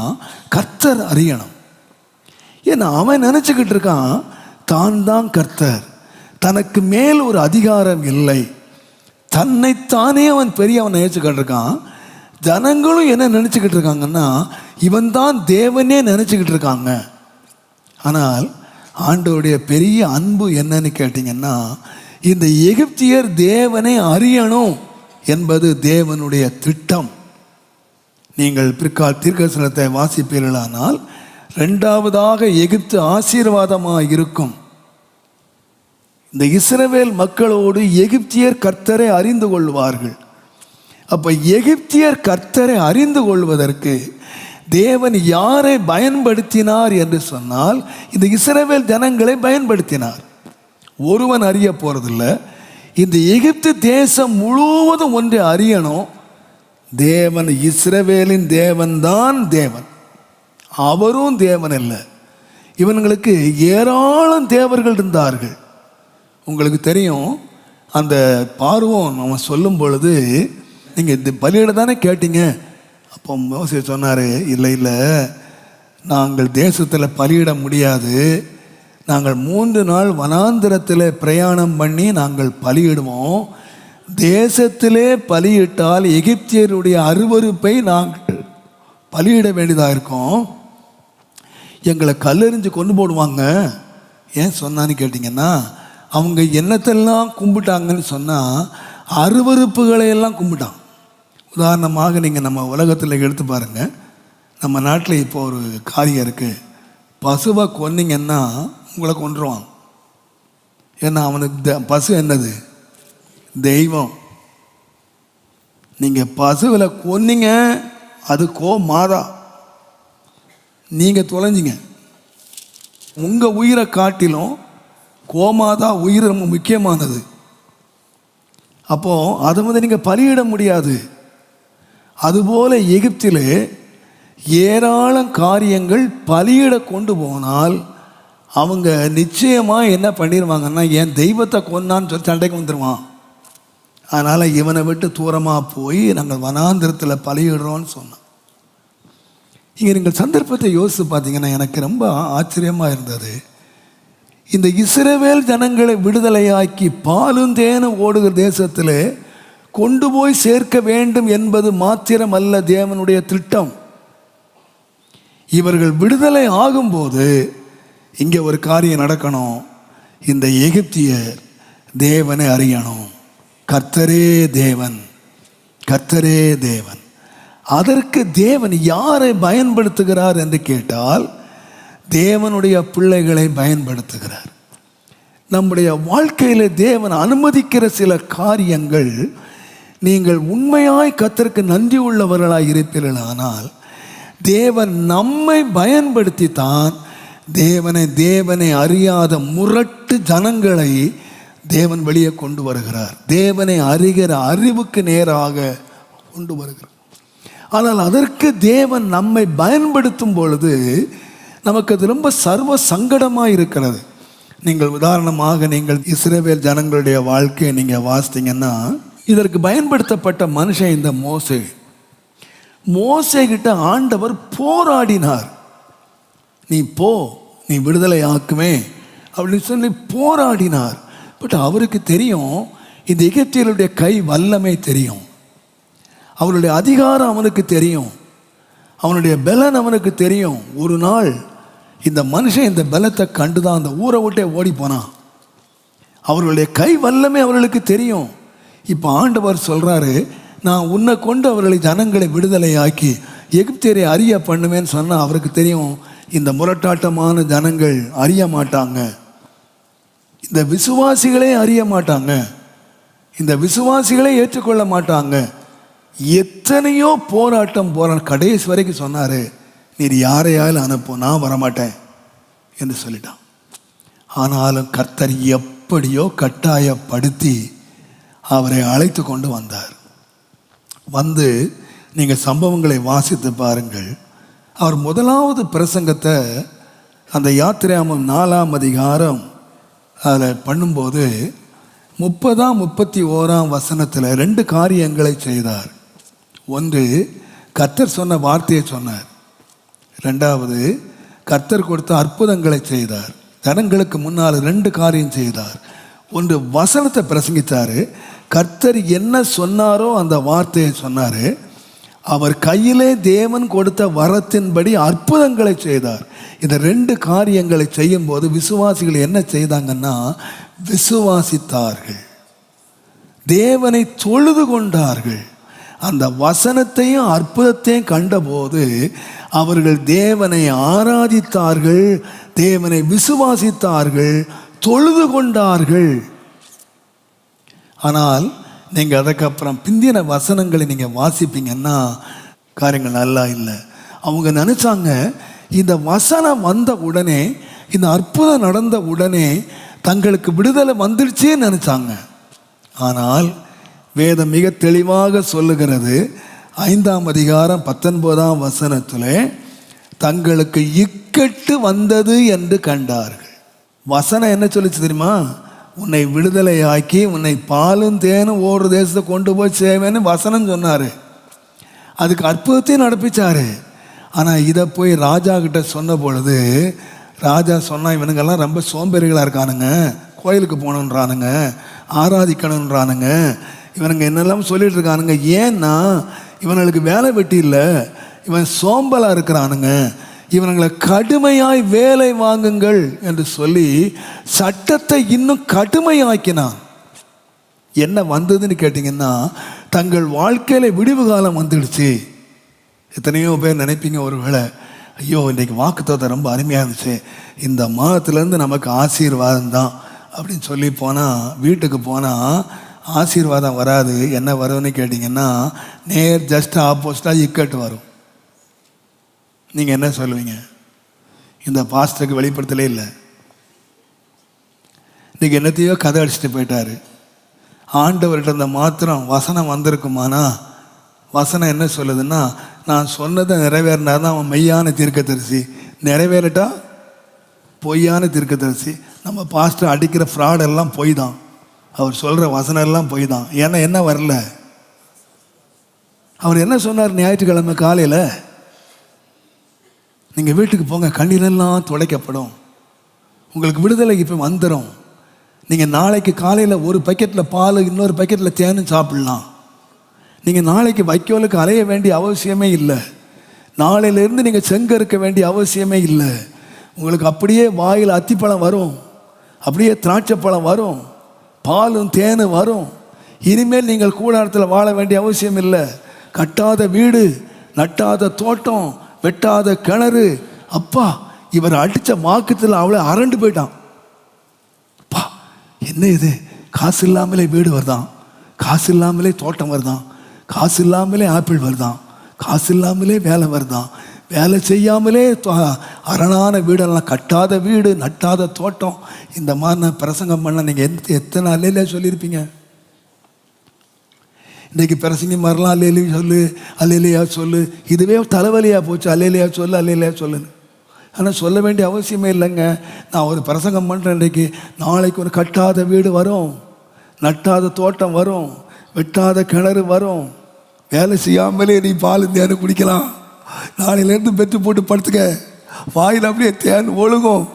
கர்த்தர் அறியணும். ஏன்னா அவன் நினச்சிக்கிட்டு இருக்கான் தான் தான் கர்த்தர், தனக்கு மேல் ஒரு அதிகாரம் இல்லை, தன்னைத்தானே அவன் பெரியவன் நினைச்சுக்கிட்டு இருக்கான். ஜனங்களும் என்ன நினச்சிக்கிட்டு இருக்காங்கன்னா, இவன் தான் தேவனே நினச்சிக்கிட்டு இருக்காங்க. ஆனால் ஆண்டவருடைய பெரிய அன்பு என்னன்னு கேட்டிங்கன்னா, இந்த எகிப்தியர் தேவனை அறியணும் என்பது தேவனுடைய திட்டம். நீங்கள் பிற்கால தீர்க்கதரிசனத்தை வாசிப்பீர்களானால், 2வதாக எகிப்து ஆசீர்வாதமாக இருக்கும். இந்த இஸ்ரவேல் மக்களோடு எகிப்தியர் கர்த்தரை அறிந்து கொள்வார்கள். அப்போ எகிப்தியர் கர்த்தரை அறிந்து கொள்வதற்கு தேவன் யாரை பயன்படுத்தினார் என்று சொன்னால், இந்த இஸ்ரவேல் ஜனங்களை பயன்படுத்தினார். ஒருவன் அறிய போறதில்லை, இந்த எகிப்து தேசம் முழுவதும் ஒன்றை அறியணும். தேவன் இஸ்ரவேலின் தேவன் தான் தேவன், அவரும் தேவன் இல்லை. இவங்களுக்கு ஏராளம் தேவர்கள் இருந்தார்கள். உங்களுக்கு தெரியும், அந்த பார்வோன் அவன் சொல்லும் பொழுது, நீங்கள் இந்த பலியிட தானே கேட்டீங்க. அப்போ மோசே சொன்னார், இல்லை நாங்கள் தேசத்தில் பலியிட முடியாது, நாங்கள் 3 நாள் வனாந்திரத்தில் பிரயாணம் பண்ணி நாங்கள் பலியிடுவோம். தேசத்திலே பலியிட்டால் எகிப்தியருடைய அருவருப்பை நாங்கள் பலியிட வேண்டியதாக இருக்கும், எங்களை கல்லெறிஞ்சு கொண்டு போடுவாங்க. ஏன் சொன்னான்னு கேட்டிங்கன்னா, அவங்க என்னத்தெல்லாம் கும்பிட்டாங்கன்னு சொன்னால் அருவருப்புகளை எல்லாம் கும்பிட்டான். உதாரணமாக நீங்கள் நம்ம உலகத்தில் எடுத்து பாருங்கள், நம்ம நாட்டில் இப்போ ஒரு காரியம் இருக்குது, பசுவை கொன்னீங்கன்னா உங்களை கொன்றுவான். ஏன்னா அவனுக்கு பசு என்னது? தெய்வம். நீங்கள் பசுவில் கொன்னீங்க, அது மாதா, நீங்கள் தொலைஞ்சிங்க. உங்கள் உயிரை காட்டிலும் கோமாதா உயிர் ரொம்ப முக்கியமானது. அப்போது அதை நீங்கள் பலியிட முடியாது. அதுபோல் எகிப்திலே ஏராளம் காரியங்கள் பலியிட கொண்டு போனால் அவங்க நிச்சயமாக என்ன பண்ணிடுவாங்கன்னா, என் தெய்வத்தை கொன்னான்னு சொல்லி சண்டைக்கு வந்துடுவான். அதனால் இவனை விட்டு தூரமாக போய் நாங்கள் வனாந்திரத்தில் பலியிடுறோன்னு சொன்னான். இங்கே நீங்கள் சந்தர்ப்பத்தை யோசித்து பார்த்தீங்கன்னா எனக்கு ரொம்ப ஆச்சரியமாக இருந்தது. இந்த இஸ்ரவேல் ஜனங்களை விடுதலையாக்கி பாலும் தேனும் ஓடுகிற தேசத்தில் கொண்டு போய் சேர்க்க வேண்டும் என்பது மாத்திரம் அல்ல தேவனுடைய திட்டம். இவர்கள் விடுதலை ஆகும்போது இங்கே ஒரு காரியம் நடக்கணும். இந்த எகிப்தியர் தேவனை அறியணும். கர்த்தரே தேவன், கர்த்தரே தேவன். அதற்கு தேவன் யாரை பயன்படுத்துகிறார் என்று கேட்டால், தேவனுடைய பிள்ளைகளை பயன்படுத்துகிறார். நம்முடைய வாழ்க்கையில் தேவன் அனுமதிக்கிற சில காரியங்கள், நீங்கள் உண்மையாய் கர்த்தருக்கு நன்றி உள்ளவர்களாக இருப்பீர்களானால், தேவன் நம்மை பயன்படுத்தி தான் தேவனை அறியாத முரட்டு ஜனங்களை தேவன் வெளியே கொண்டு வருகிறார். தேவனை அறிகிற அறிவுக்கு நேராக கொண்டு வருகிறார். ஆனால் அதற்கு தேவன் நம்மை பயன்படுத்தும் பொழுது நமக்கு அது ரொம்ப சர்வ சங்கடமாக இருக்கிறது. நீங்கள் உதாரணமாக நீங்கள் இஸ்ரவேல் ஜனங்களுடைய வாழ்க்கையை நீங்கள் வாசித்தீங்கன்னா, இதற்கு பயன்படுத்தப்பட்ட மனுஷன் இந்த மோசே. மோசே கிட்ட ஆண்டவர் போராடினார். நீ போ, நீ விடுதலை ஆக்குமே அப்படின்னு சொல்லி போராடினார். பட் அவருக்கு தெரியும், இந்த எகிப்தியருடைய கை வல்லமை தெரியும், அவருடைய அதிகாரம் அவனுக்கு தெரியும், அவனுடைய பலன் அவனுக்கு தெரியும். ஒரு நாள் இந்த மனுஷன் இந்த பலத்தை கண்டுதான் அந்த ஊரை விட்டே ஓடி போனான். அவர்களுடைய கை வல்லமை அவர்களுக்கு தெரியும். இப்போ ஆண்டவர் சொல்றாரு, நான் உன்னை கொண்டு அவர்களை ஜனங்களை விடுதலையாக்கி எகிப்தியரை அறிய பண்ணுவேன்னு சொன்னால் அவருக்கு தெரியும், இந்த முரட்டாட்டமான ஜனங்கள் அறிய மாட்டாங்க, இந்த விசுவாசிகளே அறிய மாட்டாங்க, இந்த விசுவாசிகளே ஏற்றுக்கொள்ள மாட்டாங்க. எத்தனையோ போராட்டம் கடைசி வரைக்கும் சொன்னார், நீர் யாரையாலும் அனுப்ப, நான் வரமாட்டேன் என்று சொல்லிட்டான். ஆனாலும் கர்த்தர் எப்படியோ கட்டாயப்படுத்தி அவரை அழைத்து கொண்டு வந்தார். வந்து நீங்கள் சம்பவங்களை வாசித்து பாருங்கள். அவர் முதலாவது பிரசங்கத்தை அந்த யாத்திராமம் 4ஆம் அதிகாரம் அதில் பண்ணும்போது 30ஆம் 31ஆம் வசனத்தில் 2 காரியங்களை செய்தார். ஒன்று, கர்த்தர் சொன்ன வார்த்தையை சொன்னார். 2வது, கர்த்தர் கொடுத்த அற்புதங்களை செய்தார். ஜனங்களுக்கு முன்னால் 2 காரியம் செய்தார். ஒன்று, வசனத்தை பிரசங்கித்தார். கர்த்தர் என்ன சொன்னாரோ அந்த வார்த்தையை சொன்னார். அவர் கையிலே தேவன் கொடுத்த வரத்தின்படி அற்புதங்களை செய்தார். இந்த 2 காரியங்களை செய்யும் போது விசுவாசிகள் என்ன செய்தாங்கன்னா, விசுவாசித்தார்கள், தேவனை தொழுது கொண்டார்கள். அந்த வசனத்தையும் அற்புதத்தையும் கண்டபோது அவர்கள் தேவனை ஆராதித்தார்கள், தேவனை விசுவாசித்தார்கள், தொழுது கொண்டார்கள். ஆனால் நீங்கள் அதுக்கப்புறம் பிந்தின வசனங்களை நீங்கள் வாசிப்பீங்கன்னா காரியங்கள் நல்லா இல்லை. அவங்க நினச்சாங்க, இந்த வசனம் வந்த உடனே, இந்த அற்புதம் நடந்த உடனே தங்களுக்கு விடுதலை வந்துடுச்சேன்னு நினச்சாங்க. ஆனால் வேதம் மிக தெளிவாக சொல்லுகிறது, 5ஆம் அதிகாரம் 19ஆம் வசனத்தில் தங்களுக்கு இக்கட்டு வந்தது என்று கண்டார்கள். வசனம் என்ன சொல்லிச்சு தெரியுமா? உன்னை விடுதலை ஆக்கி உன்னை பாலும் தேனும் ஓடுற தேசத்தை கொண்டு போய் சேவேன்னு வசனம் சொன்னார். அதுக்கு அற்புதத்தையும் நடப்பிச்சார். ஆனால் இதை போய் ராஜா கிட்ட சொன்ன பொழுது ராஜா சொன்னால், இவனுங்கெல்லாம் ரொம்ப சோம்பேறிகளாக இருக்கானுங்க, கோயிலுக்கு போகணுன்றானுங்க, ஆராதிக்கணுன்றானுங்க, இவனுங்க என்னெல்லாம் சொல்லிட்டு இருக்கானுங்க. ஏன்னா இவனுக்கு வேலை வெட்டி இல்லை, இவன் சோம்பலாக இருக்கிறானுங்க, இவனுங்களை கடுமையாய் வேலை வாங்குங்கள் என்று சொல்லி சட்டத்தை இன்னும் கடுமையாக்கினான். என்ன வந்ததுன்னு கேட்டிங்கன்னா, தங்கள் வாழ்க்கையில் விடிவு காலம் வந்துடுச்சு. எத்தனையோ பேர் நினைப்பீங்க, ஒருவேளை ஐயோ இன்றைக்கு வாக்குத்தத்தம் ரொம்ப அருமையாக இருந்துச்சு, இந்த மாதத்துலேருந்து நமக்கு ஆசீர்வாதம் தான் அப்படின்னு சொல்லி போனால், வீட்டுக்கு போனால் ஆசீர்வாதம் வராது. என்ன வரும்னு கேட்டிங்கன்னா, நேர் ஜஸ்ட் ஆப்போசிட்டாக இக்கட்டு வரும். நீங்கள் என்ன சொல்லுவீங்க? இந்த பாஸ்டருக்கு வெளிப்படுத்தலே இல்லை, இன்றைக்கி என்னத்தையோ கதை அடிச்சுட்டு போயிட்டார். ஆண்டவர்கிட்ட இந்த மாத்திரம் வசனம் வந்திருக்குமானா, வசனம் என்ன சொல்லுதுன்னா, நான் சொன்னதை நிறைவேறினா தான் அவன் மெய்யான தீர்க்கதரிசி, நிறைவேறட்டா பொய்யான தீர்க்கதரிசி. நம்ம பாஸ்டர் அடிக்கிற ஃப்ராடெல்லாம் பொய் தான், அவர் சொல்கிற வசனம் எல்லாம் பொய் தான். ஏன்னா என்ன வரல, அவர் என்ன சொன்னார் ஞாயிற்றுக்கிழமை காலையில், நீங்கள் வீட்டுக்கு போங்க, கண்ணீரெல்லாம் துடைக்கப்படும், உங்களுக்கு விடுதலை இப்போ வந்துடும், நீங்கள் நாளைக்கு காலையில் ஒரு பக்கெட்டில் பால் இன்னொரு பக்கெட்டில் தேனும் சாப்பிட்லாம், நீங்கள் நாளைக்கு வைக்கோலுக்கு அலைய வேண்டிய அவசியமே இல்லை, நாளையிலேருந்து நீங்கள் செங்க இருக்க வேண்டிய அவசியமே இல்லை, உங்களுக்கு அப்படியே வாயில் அத்திப்பழம் வரும், அப்படியே திராட்சை பழம் வரும், பாலும் தேனும் வரும். இனிமேல் நீங்கள் கூடாரத்தில் வாழ வேண்டிய அவசியம் இல்லை. கட்டாத வீடு, நட்டாத தோட்டம், வெட்டாத கிணறு. அப்பா, இவர் அடித்த வாக்குத்தில் அவளை அரண்டு போயிட்டான். அப்பா என்ன இது, காசு இல்லாமலே வீடு வருதான், காசு இல்லாமலே தோட்டம் வருதான், காசு இல்லாமலே ஆப்பிள் வருதான், காசு இல்லாமலே வேலை வருதான், வேலை செய்யாமலே அரணான வீடெல்லாம், கட்டாத வீடு, நட்டாத தோட்டம். இந்த மாதிரி நான் பிரசங்கம் பண்ண நீங்கள் எத்தனை அல்லையிலே சொல்லியிருப்பீங்க. இன்றைக்கி பிரசங்க மாதிரிலாம் அல்லையிலையும் சொல்லு, அல்லையிலையா சொல்லு, இதுவே தலைவலியாக போச்சு, அல்லையிலையா சொல்லு, அல்லையிலையா சொல்லுன்னு. ஆனால் சொல்ல வேண்டிய அவசியமே இல்லைங்க. நான் ஒரு பிரசங்கம் பண்ணுறேன், இன்றைக்கி நாளைக்கு ஒரு கட்டாத வீடு வரும், நட்டாத தோட்டம் வரும், வெட்டாத கிணறு வரும், வேலை செய்யாமலே நீ பால் தேன் குடிக்கலாம், நாளையிலேருந்து பெற்று போட்டு படுத்துக்க, வாயில் அப்படியே தேன் ஒழுகும்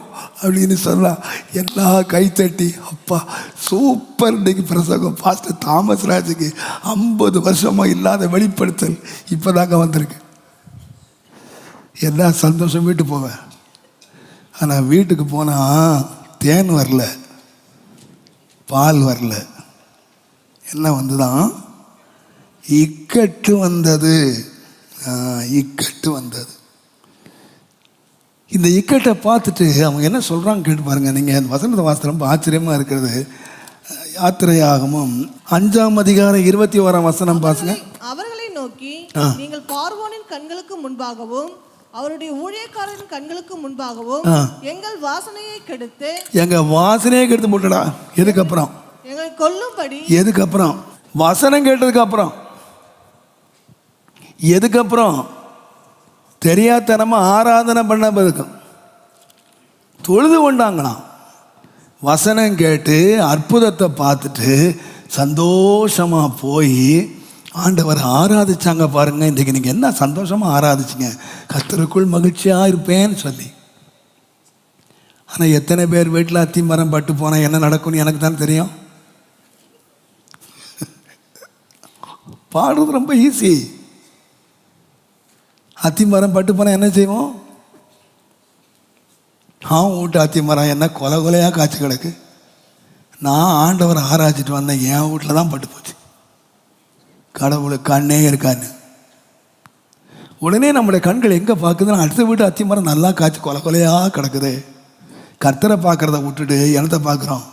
அப்படின்னு சொல்லலாம். எல்லாம் கைத்தட்டி அப்பா சூப்பர். இன்னைக்கு பிரசங்கம் பாஸ்டர் தாமஸ் ராஜுக்கு 50 வருஷமாக இல்லாத வெளிப்படுத்தல் இப்போ தாங்க வந்திருக்கு. என்ன சந்தோஷம். வீட்டு போவேன், ஆனால் வீட்டுக்கு போனால் தேன் வரல, பால் வரல. என்ன வந்துதான்? இக்கட்டு வந்தது. இக்கட்டு வந்தது. இந்த இக்கட்டை பார்த்துட்டு அவங்க என்ன சொல்கிறாங்க கேட்டு பாருங்கள். நீங்கள் அந்த வசனத்தை வாசனை ரொம்ப ஆச்சரியமாக இருக்கிறது. யாத்திரையாகமும் 5ஆம் அதிகாரம் 21ஆம் வசனம் பாசுங்க. அவர்களை நோக்கி, நீங்கள் பார்வோனின் கண்களுக்கு முன்பாகவும் அவருடைய ஊழியக்காரரின் கண்களுக்கு முன்பாகவும் எங்கள் வாசனையை கெடுத்து போட்டடா. எதுக்கப்புறம்? எங்களை கொல்லும்படி. எதுக்கப்புறம்? வசனம் கேட்டதுக்கு அப்புறம். எதுக்கப்புறம்? தெரியாதனமா ஆராதனை பண்ண பிறக்கும் தொழுது கொண்டாங்களாம். வசனம் கேட்டு அற்புதத்தை பார்த்துட்டு சந்தோஷமா போய் ஆண்டவர் ஆராதிச்சாங்க பாருங்க. இன்றைக்கு நீங்கள் என்ன சந்தோஷமாக ஆராதிச்சிங்க, கர்த்தருக்குள் மகிழ்ச்சியாக இருப்பேன்னு சொல்லி. ஆனால் எத்தனை பேர் வீட்டில் அத்தி மரம் பட்டு போனால் என்ன நடக்கும்னு எனக்கு தான் தெரியும். பாடுறது ரொம்ப ஈஸி. அத்தி மரம் பட்டு போனால் என்ன செய்வோம்? வீட்டு அத்தி மரம் என்ன கொலை கொலையாக காய்ச்சி கிடக்கு. நான் ஆண்டவரை ஆராய்ச்சிட்டு வந்தேன், என் வீட்டில் தான் பட்டு போச்சு. கடவுளுக்கு கண்ணே இருக்கான்னு உடனே நம்முடைய கண்கள் எங்கே பார்க்குதுன்னா, அடுத்த வீட்டு அத்தி மரம் நல்லா காய்ச்சி கொலை கொலையாக கிடக்குது. கர்த்தரை பார்க்குறத விட்டுட்டு எனத்தை பார்க்குறோம்,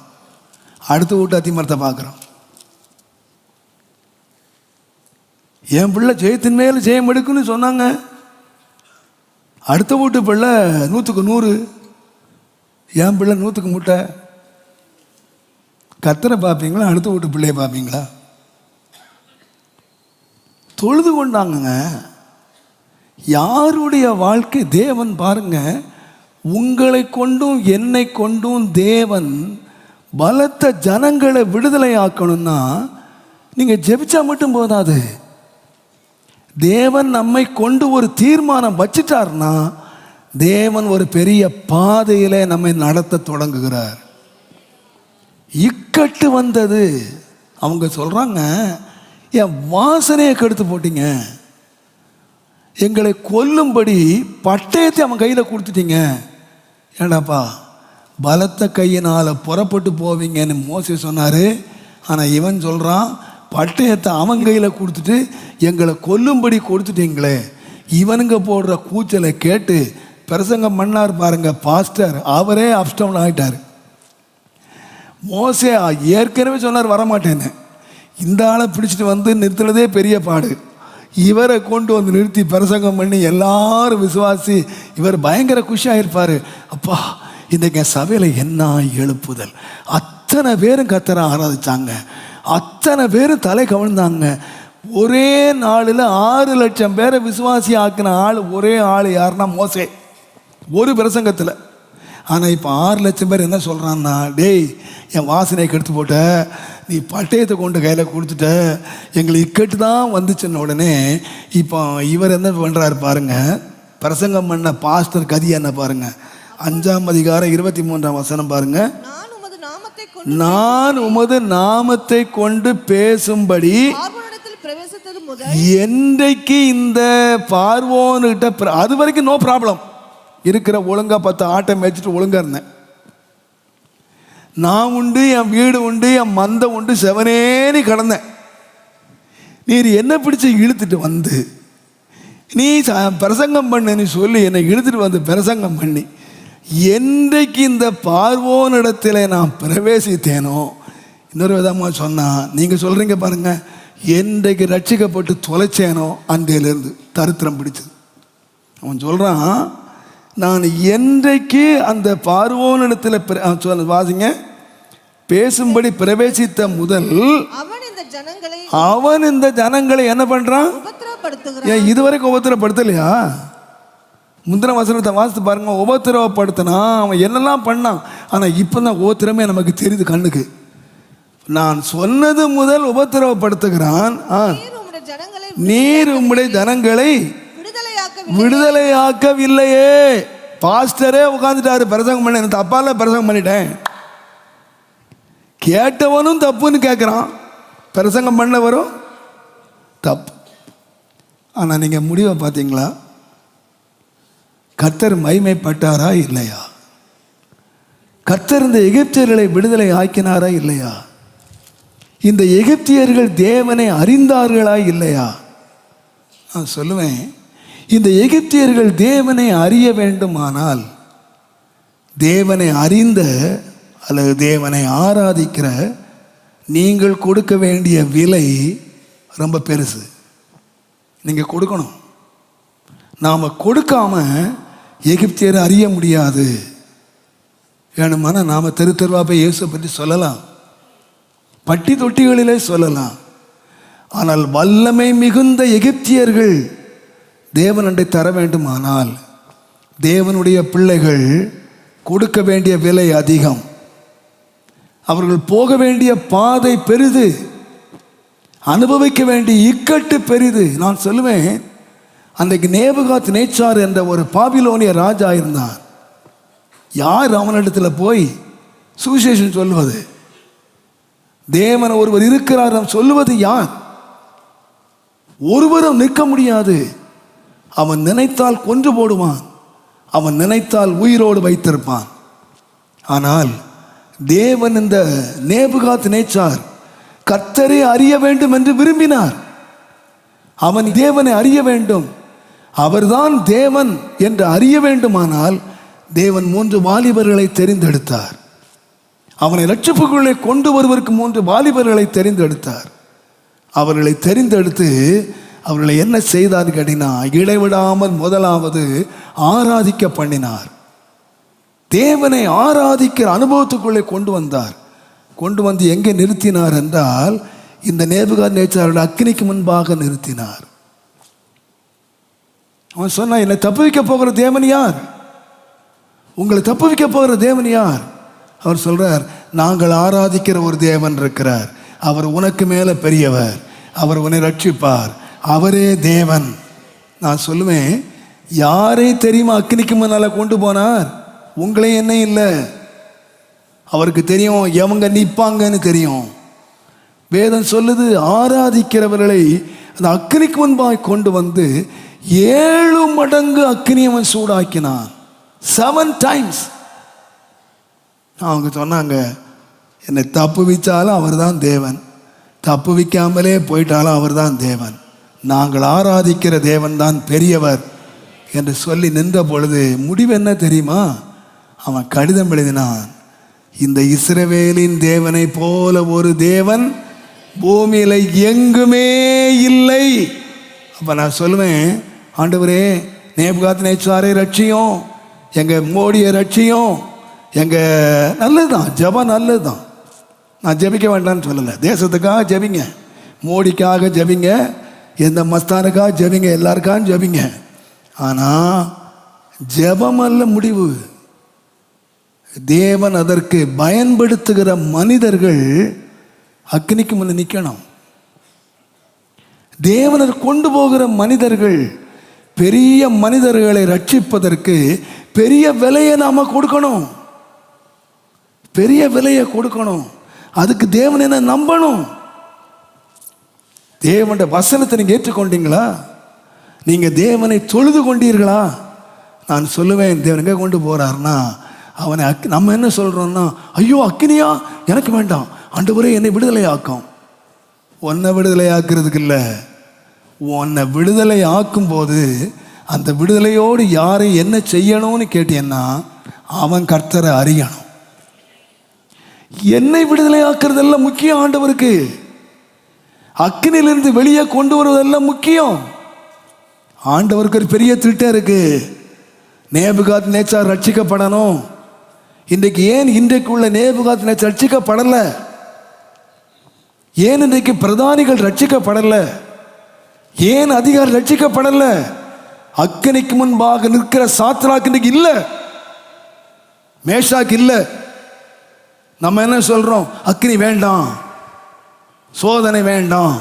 அடுத்த வீட்டு அத்தி மரத்தை பார்க்குறோம். என் பிள்ளை ஜெயத்தின் மேல் ஜெயம் எடுக்குன்னு சொன்னாங்க. அடுத்த வீட்டு பிள்ளை 100க்கு 100, என் பிள்ளை 100க்கு முட்டை. கர்த்தரை பார்ப்பீங்களா, அடுத்த வீட்டு பிள்ளையை பார்ப்பீங்களா? தொழுது கொண்டாங்க. யாருடைய வாழ்க்கை? தேவன் பாருங்க, உங்களை கொண்டும் என்னை கொண்டும் தேவன் பலத்த ஜனங்களை விடுதலை ஆக்கணும்னா நீங்கள் ஜெபிச்சா மட்டும் போதாது. தேவன் நம்மை கொண்டு ஒரு தீர்மானம் வச்சிட்டார்னா தேவன் ஒரு பெரிய பாதையில நம்மை நடத்த தொடங்குகிறார். இக்கட்டு வந்தது. அவங்க சொல்றாங்க, என் வாசனையை கெடுத்து போட்டீங்க, எங்களை கொல்லும்படி பட்டயத்தை அவன் கையில் கொடுத்துட்டீங்க. ஏண்டாப்பா பலத்த கையினால் புறப்பட்டு போவீங்கன்னு மோசே சொன்னார். ஆனால் இவன் சொல்கிறான், பட்டயத்தை அவன் கையில் கொடுத்துட்டு எங்களை கொல்லும்படி கொடுத்துட்டீங்களே. இவனுங்க போடுற கூச்சலை கேட்டு பிரசங்கம் பண்ணார் பாருங்க பாஸ்டர், அவரே அப்டவுன் ஆகிட்டார். மோசே ஏற்கனவே சொன்னார் வரமாட்டேன்னு. இந்த ஆளை பிடிச்சிட்டு வந்து நிறுத்துனதே பெரிய பாடு. இவரை கொண்டு வந்து நிறுத்தி பிரசங்கம் பண்ணி எல்லாரும் விசுவாசி, இவர் பயங்கர குஷியாக இருப்பார். அப்பா இன்றைக்கு சபையில் என்ன எழுப்புதல்! அத்தனை பேரும் கர்த்தரை ஆராதிச்சாங்க, அத்தனை பேரும் தலை கவிழ்ந்தாங்க. ஒரே நாளில் 6 லட்சம் பேரை விசுவாசி ஆக்கின ஆள் ஒரே ஆள் யாருன்னா மோசே, ஒரு பிரசங்கத்தில். ஆனால் இப்போ 6 லட்சம் பேர் என்ன சொல்கிறான்னா, டேய் என் வாசனையை கெடுத்து போட்ட, நீ பட்டயத்தை கொண்டு கையில் கொடுத்துட்ட, எங்களுக்கு இக்கட்டு தான் வந்துச்சுன்ன உடனே இப்போ இவர் என்ன பண்ணுறாரு பாருங்க. பிரசங்கம் பண்ண பாஸ்டர் கதி என்ன பாருங்க. 5ஆம் அதிகாரம் 23ஆம் வசனம் பாருங்க. நான் உமது நாமத்தை கொண்டு பேசும்படி என்றைக்கு இந்த பார்வோன்கிட்ட, அது வரைக்கும் நோ ப்ராப்ளம், இருக்கிற ஒழுங்கா 10 ஆட்டை மேய்ச்சிட்டு ஒழுங்கா இருந்தேன். நான் உண்டு, என் வீடு உண்டு, என் மந்தை உண்டு, செவனேனி கடந்தேன். நீர் என்ன பிடிச்சி இழுத்துட்டு வந்து நீ பிரசங்கம் பண்ணு சொல்லி என்னை இழுத்துட்டு வந்து பிரசங்கம் பண்ணி என்றைக்கு இந்த பார்வோனிடத்தில் நான் பிரவேசித்தேனோ, இன்னொரு விதமாக சொன்னால் நீங்கள் சொல்கிறீங்க பாருங்க, என்றைக்கு ரட்சிக்கப்பட்டு தொலைச்சேனோ அன்றையிலேருந்து தரித்திரம் பிடிச்சது. அவன் சொல்கிறான், நான் என்றைக்கு அந்த பார்வோனிடத்தில் வாசிங்க பேசும்படி பிரவேசித்த முதல் அவன் இந்த ஜனங்களை என்ன பண்றான்? ஏன் இதுவரைக்கும் உபத்திரப்படுத்தலையா? முந்தின வசனத்தை வாசித்து பாருங்க. உபத்திரவப்படுத்தினா அவன் என்னெல்லாம் பண்ணான். ஆனால் இப்போ தான் உபத்திரமே நமக்கு தெரியுது கண்ணுக்கு. நான் சொன்னது முதல் உபத்திரவப்படுத்துகிறான். நீர் உம்முடைய ஜனங்களை விடுதலையாக்க விடுதலையாக்கவில்லையே. பாஸ்டரே உட்காந்துட்டாரு, பிரசங்கம் பண்ண, எனக்கு தப்பால பிரசங்கம் பண்ணிட்டேன். கேட்டவனும் தப்புன்னு கேட்குறான், பிரசங்கம் பண்ணவரும் தப்பு. ஆனால் நீங்கள் முடிவை பார்த்தீங்களா? கர்த்தர் மகிமைப்பட்டாரா இல்லையா? கர்த்தர் இந்த எகிப்தியர்களை விடுதலை ஆக்கினாரா இல்லையா? இந்த எகிப்தியர்கள் தேவனை அறிந்தார்களா இல்லையா? நான் சொல்லுவேன், இந்த எகிப்தியர்கள் தேவனை அறிய வேண்டுமானால் தேவனை அறிந்த அல்லது தேவனை ஆராதிக்கிற நீங்கள் கொடுக்க வேண்டிய விலை ரொம்ப பெருசு. நீங்கள் கொடுக்கணும். நாம் கொடுக்காம எகிப்தியரை அறிய முடியாது. வேணுமானா நாம் தெரு தெருவா போய் இயேசுவை பற்றி சொல்லலாம், பட்டி தொட்டிகளிலே சொல்லலாம். ஆனால் வல்லமை மிகுந்த எகிப்தியர்கள் தேவனண்டை தர வேண்டுமானால் தேவனுடைய பிள்ளைகள் கொடுக்க வேண்டிய விலை அதிகம். அவர்கள் போக வேண்டிய பாதை பெரிது, அனுபவிக்க வேண்டிய இக்கட்டு பெரிது. நான் சொல்லுவேன், அன்றைக்கு நேபுகாத் நேச்சார் என்ற ஒரு பாபிலோனிய ராஜா இருந்தான். யார் அவனிடத்தில் போய் சுவிசேஷம் சொல்லுவது? தேவன் ஒருவர் இருக்கிறார் நாம் சொல்லுவது யார்? ஒருவரும் நிற்க முடியாது. அவன் நினைத்தால் கொன்று போடுவான், அவன் நினைத்தால் உயிரோடு வைத்திருப்பான். ஆனால் தேவன் இந்த நேபுகாத் நேச்சார் கர்த்தரை அறிய வேண்டும் என்று விரும்பினார். அவன் தேவனை அறிய வேண்டும், அவர்தான் தேவன் என்று அறிய வேண்டுமானால் தேவன் 3 வாலிபர்களை தெரிந்தெடுத்தார். அவனை ரட்சிப்புக்குள்ளே கொண்டு வருவதற்கு 3 வாலிபர்களை தெரிந்தெடுத்தார். அவர்களை தெரிந்தெடுத்து அவர்களை என்ன செய்தார் கேட்டினா, இடைவிடாமல் முதலாவது ஆராதிக்க பண்ணினார். தேவனை ஆராதிக்கிற அனுபவத்துக்குள்ளே கொண்டு வந்தார். கொண்டு வந்து எங்கே நிறுத்தினார் என்றால், இந்த நேபுகாத் நேச்சாரோட அக்கினிக்கு முன்பாக நிறுத்தினார். அவன் சொன்னான், என்னை தப்புவிக்க போகிற தேவன் யார்? உங்களை தப்புவிக்க போகிற தேவன் யார்? அவர் சொல்றார், நாங்கள் ஆராதிக்கிற ஒரு தேவன் இருக்கிறார், அவர் உனக்கு மேலே பெரியவர், அவர் உன்னை ரட்சிப்பார், அவரே தேவன். நான் சொல்லுவேன், யாரை தெரியுமா அக்கினிக்கு முன்னால் கொண்டு போனார்? உங்களே என்ன இல்லை, அவருக்கு தெரியும் எவங்க நிற்பாங்கன்னு தெரியும். வேதம் சொல்லுது, ஆராதிக்கிறவர்களை அந்த அக்கினிக்கு முன்பாக கொண்டு வந்து 7 மடங்கு அக்கினி அவன் சூடாக்கினான். 7 times. அவங்க சொன்னாங்க, என்னை தப்பு வச்சாலும் அவர் தான் தேவன், தப்பு வைக்காமலே போயிட்டாலும் அவர் தான் தேவன், நாங்கள் ஆராதிக்கிற தேவன் தான் பெரியவர் என்று சொல்லி நின்ற பொழுது முடிவு என்ன தெரியுமா? அவன் கடிதம் எழுதினான், இந்த இஸ்ரவேலின் தேவனை போல ஒரு தேவன் பூமியில எங்குமே இல்லை. அப்ப நான் சொல்லுவேன், ஆண்டவரே நேபுகாத் நேச்சாரை ரட்சியும், எங்க மோடியை ரட்சியும், எங்க நல்லதுதான், ஜெபம் நல்லதுதான், நான் ஜெபிக்க வேண்டாம்னு சொல்லலை. தேசத்துக்காக ஜெபிங்க, மோடிக்காக ஜெபிங்க, எந்த மஸ்தானுக்காக ஜெபிங்க, எல்லாருக்காக ஜெபிங்க. ஆனால் ஜெபம் அல்ல முடிவு. தேவன் அதற்கு பயன்படுத்துகிற மனிதர்கள் அக்னிக்கு முன்ன நிற்கணும். தேவனர் கொண்டு போகிற மனிதர்கள், பெரிய மனிதர்களை ரட்சிப்பதற்கு பெரிய விலையை நாம கொடுக்கணும், பெரிய விலையை கொடுக்கணும். அதுக்கு தேவன் என்ன நம்பணும். தேவனுடைய வசனத்தை நீங்க ஏற்றுக்கொண்டீங்களா? நீங்க தேவனை தொழுது கொண்டீர்களா? நான் சொல்லுவேன், தேவன் எங்கே கொண்டு போறாருன்னா, அவனை நம்ம என்ன சொல்றோம்னா, ஐயோ அக்கினியா எனக்கு வேண்டாம், ஆண்டவரே என்னை விடுதலை ஆக்கும். உன்னை விடுதலை ஆக்குறதுக்கு இல்லை, உன்னை விடுதலை ஆக்கும் போது அந்த விடுதலையோடு யாரை என்ன செய்யணும்னு கேட்டீங்கன்னா, அவன் கர்த்தரை அறியணும். என்னை விடுதலை ஆக்குறதெல்லாம் முக்கியம் ஆண்டவருக்கு. அக்கினிலிருந்து வெளியே கொண்டு வருவதெல்லாம் முக்கியம். ஆண்டவருக்கு ஒரு பெரிய திட்டம் இருக்கு. நேபுகாத் நேச்சார் ரட்சிக்கப்படணும். இன்றைக்கு ஏன் இன்றைக்குள்ள நேபுகாத் நேச்சார் ரட்சிக்கப்படலை? ஏன் இன்றைக்கு பிரதானிகள் ரட்சிக்கப்படலை? ஏன் அதிகாரி ரட்சிக்கப்படலை? அக்கினிக்கு முன்பாக நிற்கிற சாத்ராக் இன்றைக்கு இல்லை, மேஷாக் இல்லை. நம்ம என்ன சொல்றோம்? அக்கினி வேண்டாம், சோதனை வேண்டாம்,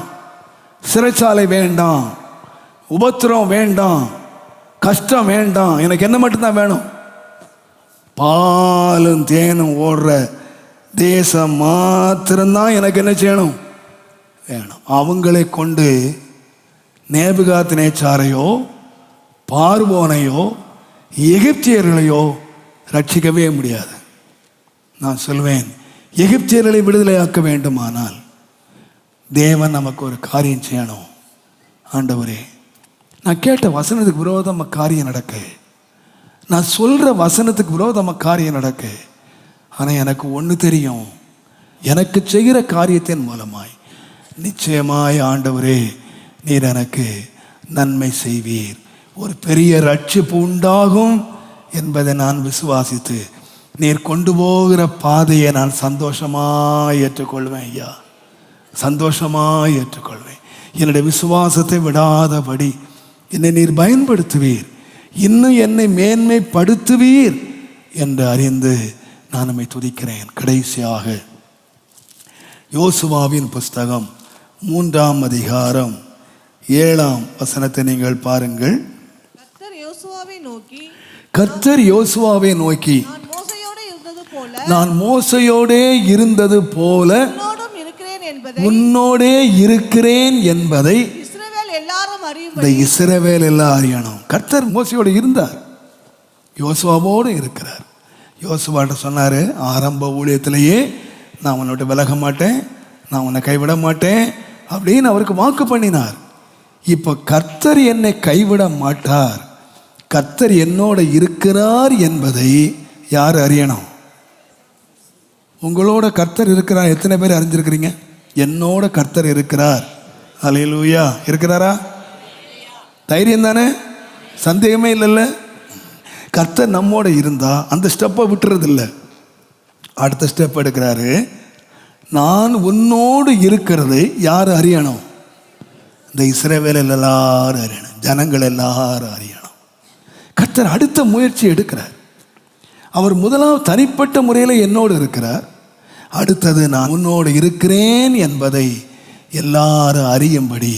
சிறைச்சாலை வேண்டாம், உபத்திரம் வேண்டாம், கஷ்டம் வேண்டாம், எனக்கு என்ன மட்டும்தான் வேணும்? பாலும் தேனும் ஓடுற தேசம் மாத்திரம்தான் எனக்கு என்ன செய்யணும்? வேணும். அவங்களை கொண்டு நேபுகாத்நேச்சாரையோ பார்வோனையோ எகிப்தியர்களையோ ரட்சிக்கவே முடியாது. நான் சொல்வேன், எகிப்தியர்களை விடுதலையாக்க வேண்டுமானால் தேவன் நமக்கு ஒரு காரியம் செய்யணும். ஆண்டவரே, நான் கேட்ட வசனத்துக்கு விரோதமாக காரியம் நடக்க, நான் சொல்கிற வசனத்துக்கு விரோதமாக காரியம் நடக்க, ஆனால் எனக்கு ஒன்று தெரியும், எனக்கு செய்கிற காரியத்தின் மூலமாய் நிச்சயமாய் ஆண்டவரே நீர் எனக்கு நன்மை செய்வீர், ஒரு பெரிய ரட்சிப்பு உண்டாகும் என்பதை நான் விசுவாசித்து நீர் கொண்டு போகிற பாதையை நான் சந்தோஷமாக ஏற்றுக்கொள்வேன். ஐயா, சந்தோஷமாக ஏற்றுக்கொள்வேன். என்னுடைய விசுவாசத்தை விடாதபடி என்னை நீர் பயன்படுத்துவீர், இன்னும் என்னை மேன்மைப்படுத்துவீர் என்று அறிந்து நான் நம்மை துதிக்கிறேன். கடைசியாக யோசுவாவின் புஸ்தகம் 3ஆம் அதிகாரம் 7ஆம் வசனத்தை நீங்கள் பாருங்கள். கர்த்தர் யோசுவாவை நோக்கி நான் மோசையோடே இருந்தது போல உன்னோடே இருக்கிறேன் என்பதை இந்த இஸ்ரவேல் எல்லாம் அறியணும். கர்த்தர் மோசையோடு இருந்தார், யோசுவாவோடு இருக்கிறார். யோசுவாட்ட சொன்னார், ஆரம்ப ஊழியத்திலேயே நான் உன்னோட விலக மாட்டேன், நான் உன்னை கைவிட மாட்டேன் அப்படின்னு அவருக்கு வாக்கு பண்ணினார். இப்போ கர்த்தர் என்னை கைவிட மாட்டார், கர்த்தர் என்னோட இருக்கிறார் என்பதை யார் அறியணும்? உங்களோட கர்த்தர் இருக்கிறார். எத்தனை பேர் அறிஞ்சிருக்கிறீங்க? என்னோட கர்த்தர் இருக்கிறார். அல்லேலூயா. இருக்கிறாரா? தைரியம் தானே, சந்தேகமே இல்லைல்ல. கர்த்தர் நம்மோட இருந்தா அந்த ஸ்டெப்பை விட்டுறதில்ல, அடுத்த ஸ்டெப் எடுக்கிறாரு. நான் உன்னோடு இருக்கிறது யார் அறியணும்? இந்த இஸ்ரவேல் எல்லாரும் அறியணும், ஜனங்கள் எல்லாரும் அறியணும். கர்த்தர் அடுத்த முயற்சி எடுக்கிறார். அவர் முதலாவது தனிப்பட்ட முறையில் என்னோடு இருக்கிறார், அடுத்தது நான் உன்னோடு இருக்கிறேன் என்பதை எல்லாரும் அறியும்படி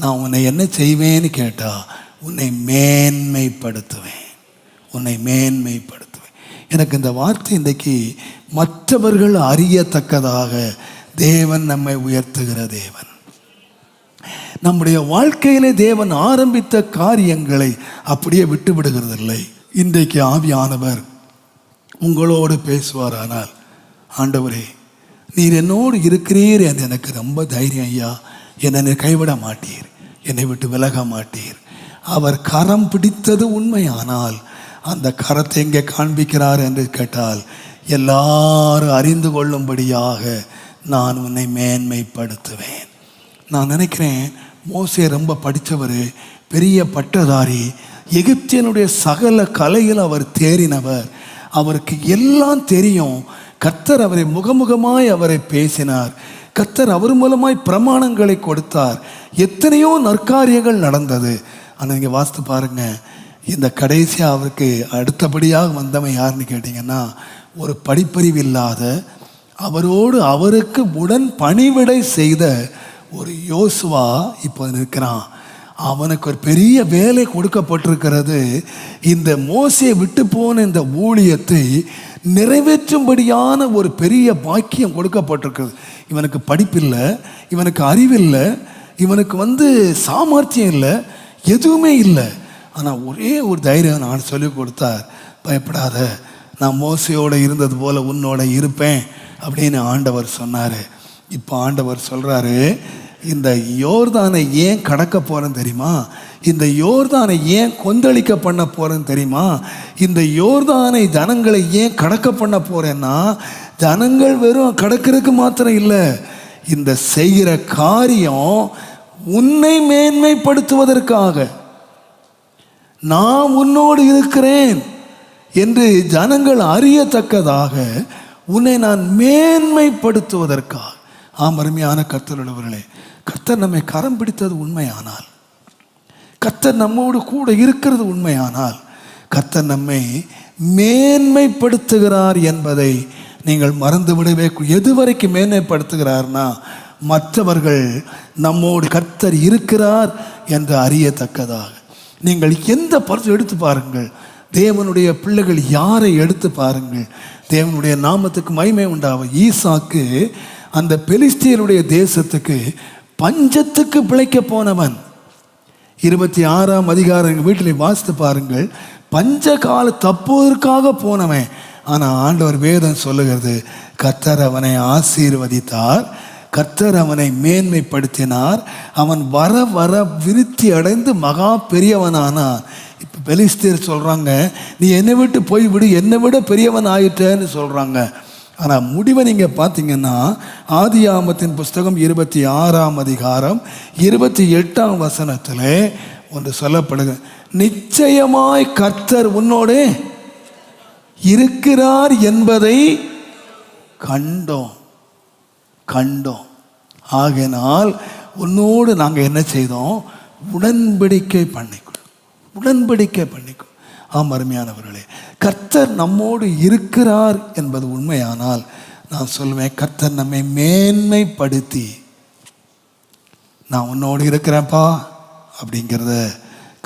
நான் உன்னை என்ன செய்வேன்னு கேட்டா, உன்னை மேன்மைப்படுத்துவேன், உன்னை மேன்மைப்படுத்துவேன். எனக்கு இந்த வார்த்தை இன்றைக்கு மற்றவர்கள் அறியத்தக்கதாக தேவன் நம்மை உயர்த்துகிற தேவன். நம்முடைய வாழ்க்கையிலே தேவன் ஆரம்பித்த காரியங்களை அப்படியே விட்டு விடுகிறதில்லை. இன்றைக்கு ஆவியானவர் உங்களோடு பேசுவாரானால், ஆண்டவரே நீர் என்னோடு இருக்கிறீர் என்று எனக்கு ரொம்ப தைரியம் ஐயா, என்னை கைவிட மாட்டீர், என்னை விட்டு விலக மாட்டீர். அவர் கரம் பிடித்தது உண்மையானால் அந்த கரத்தை எங்கே காண்பிக்கிறார் என்று கேட்டால், எல்லாரும் அறிந்து கொள்ளும்படியாக நான் உன்னை மேன்மைப்படுத்துவேன். நான் நினைக்கிறேன், மோசே ரொம்ப படித்தவர், பெரிய பட்டதாரி, எகிப்தியனுடைய சகல கலையில் அவர் தேறினவர், அவருக்கு எல்லாம் தெரியும். கர்த்தர் அவரை முகமுகமாய் அவரை பேசினார், கர்த்தர் அவர் மூலமாய் பிரமாணங்களை கொடுத்தார், எத்தனையோ நற்காரியங்கள் நடந்தது. ஆனால் நீங்கள் வாசித்து பாருங்க, இந்த கடைசியாக அவருக்கு அடுத்தபடியாக வந்தவன் யாருன்னு கேட்டிங்கன்னா, ஒரு படிப்பறிவு இல்லாத, அவரோடு அவருக்கு உடன் பணிவிடை செய்த ஒரு யோசுவா இப்போ நிற்கிறான். அவனுக்கு ஒரு பெரிய வேலை கொடுக்கப்பட்டிருக்கிறது. இந்த மோசையை விட்டு போன இந்த ஊழியத்தை நிறைவேற்றும்படியான ஒரு பெரிய பாக்கியம் கொடுக்கப்பட்டிருக்கிறது. இவனுக்கு படிப்பில்லை, இவனுக்கு அறிவில்லை, இவனுக்கு சாமர்த்தியம் இல்லை, எதுவுமே இல்லை. ஆனால் ஒரே ஒரு தைரியம் நான் சொல்லிக் கொடுத்தார், பயப்படாத, நான் மோசையோடு இருந்தது போல உன்னோட இருப்பேன் அப்படின்னு ஆண்டவர் சொன்னார். இப்போ ஆண்டவர் சொல்கிறாரு, இந்த யோர்தானை ஏன் கடக்க போகிறேன்னு தெரியுமா? இந்த யோர்தானை ஏன் கொந்தளிக்க பண்ண போகிறேன்னு தெரியுமா? இந்த யோர்தானை ஜனங்களை ஏன் கடக்க பண்ண போகிறேன்னா, ஜனங்கள் வெறும் கடக்கிறதுக்கு மாத்திரம் இல்லை, இந்த செய்கிற காரியம் உன்னை மேன்மைப்படுத்துவதற்காக. நான் உன்னோடு இருக்கிறேன் என்று ஜனங்கள் அறியத்தக்கதாக உன்னை நான் மேன்மைப்படுத்துவதற்காக. ஆம், அருமையான கர்த்தருள்ளவர்களே, கர்த்தர் நம்மை கரம் பிடித்தது உண்மையானால், கர்த்தர் நம்மோடு கூட இருக்கிறது உண்மையானால், கர்த்தர் நம்மை மேன்மைப்படுத்துகிறார் என்பதை நீங்கள் மறந்து விடவே. எது வரைக்கும் மேன்மைப்படுத்துகிறார்னா, மற்றவர்கள் நம்மோடு கர்த்தர் இருக்கிறார் என்று அறியத்தக்கதாக. நீங்கள் எந்த பரிசு எடுத்து பாருங்கள், தேவனுடைய பிள்ளைகள் யாரை எடுத்து பாருங்கள், தேவனுடைய நாமத்துக்கு மகிமை உண்டாகும். ஈசாக்கு அந்த பெலிஸ்தியருடைய தேசத்துக்கு பஞ்சத்துக்கு பிழைக்க போனவன். 26ஆம் அதிகாரம் எங்கள் வீட்டில் வாசித்து பாருங்கள். பஞ்ச கால தப்புவதற்காக போனவன். ஆனால் ஆண்டவர் வேதம் சொல்லுகிறது, கர்த்தர் அவனை ஆசீர்வதித்தார், கர்த்தர் அவனை மேன்மைப்படுத்தினார், அவன் வர வர விருத்தி அடைந்து மகா பெரியவனானான். இப்போ பெலிஸ்தீர் சொல்கிறாங்க, நீ என்னை விட்டு போய்விடு, என்னை விட பெரியவன் ஆயிட்டேன்னு சொல்கிறாங்க. ஆனால் முடிவை நீங்கள் பார்த்தீங்கன்னா ஆதியாகமத்தின் புஸ்தகம் 26ஆம் அதிகாரம் 28ஆம் வசனத்தில் ஒன்று சொல்லப்படுது, நிச்சயமாய் கர்த்தர் உன்னோடு இருக்கிறார் என்பதை கண்டோம். ஆகையினால் உன்னோடு நாங்கள் என்ன செய்தோம்? உடன்படிக்கை பண்ணிக்கோ. ஆம் அருமையானவர்களே, கர்த்தர் நம்மோடு இருக்கிறார் என்பது உண்மையானால் நான் சொல்வேன், கர்த்தர் நம்மை மேன்மைப்படுத்தி, நான் உன்னோடு இருக்கிறேன்ப்பா அப்படிங்கிறத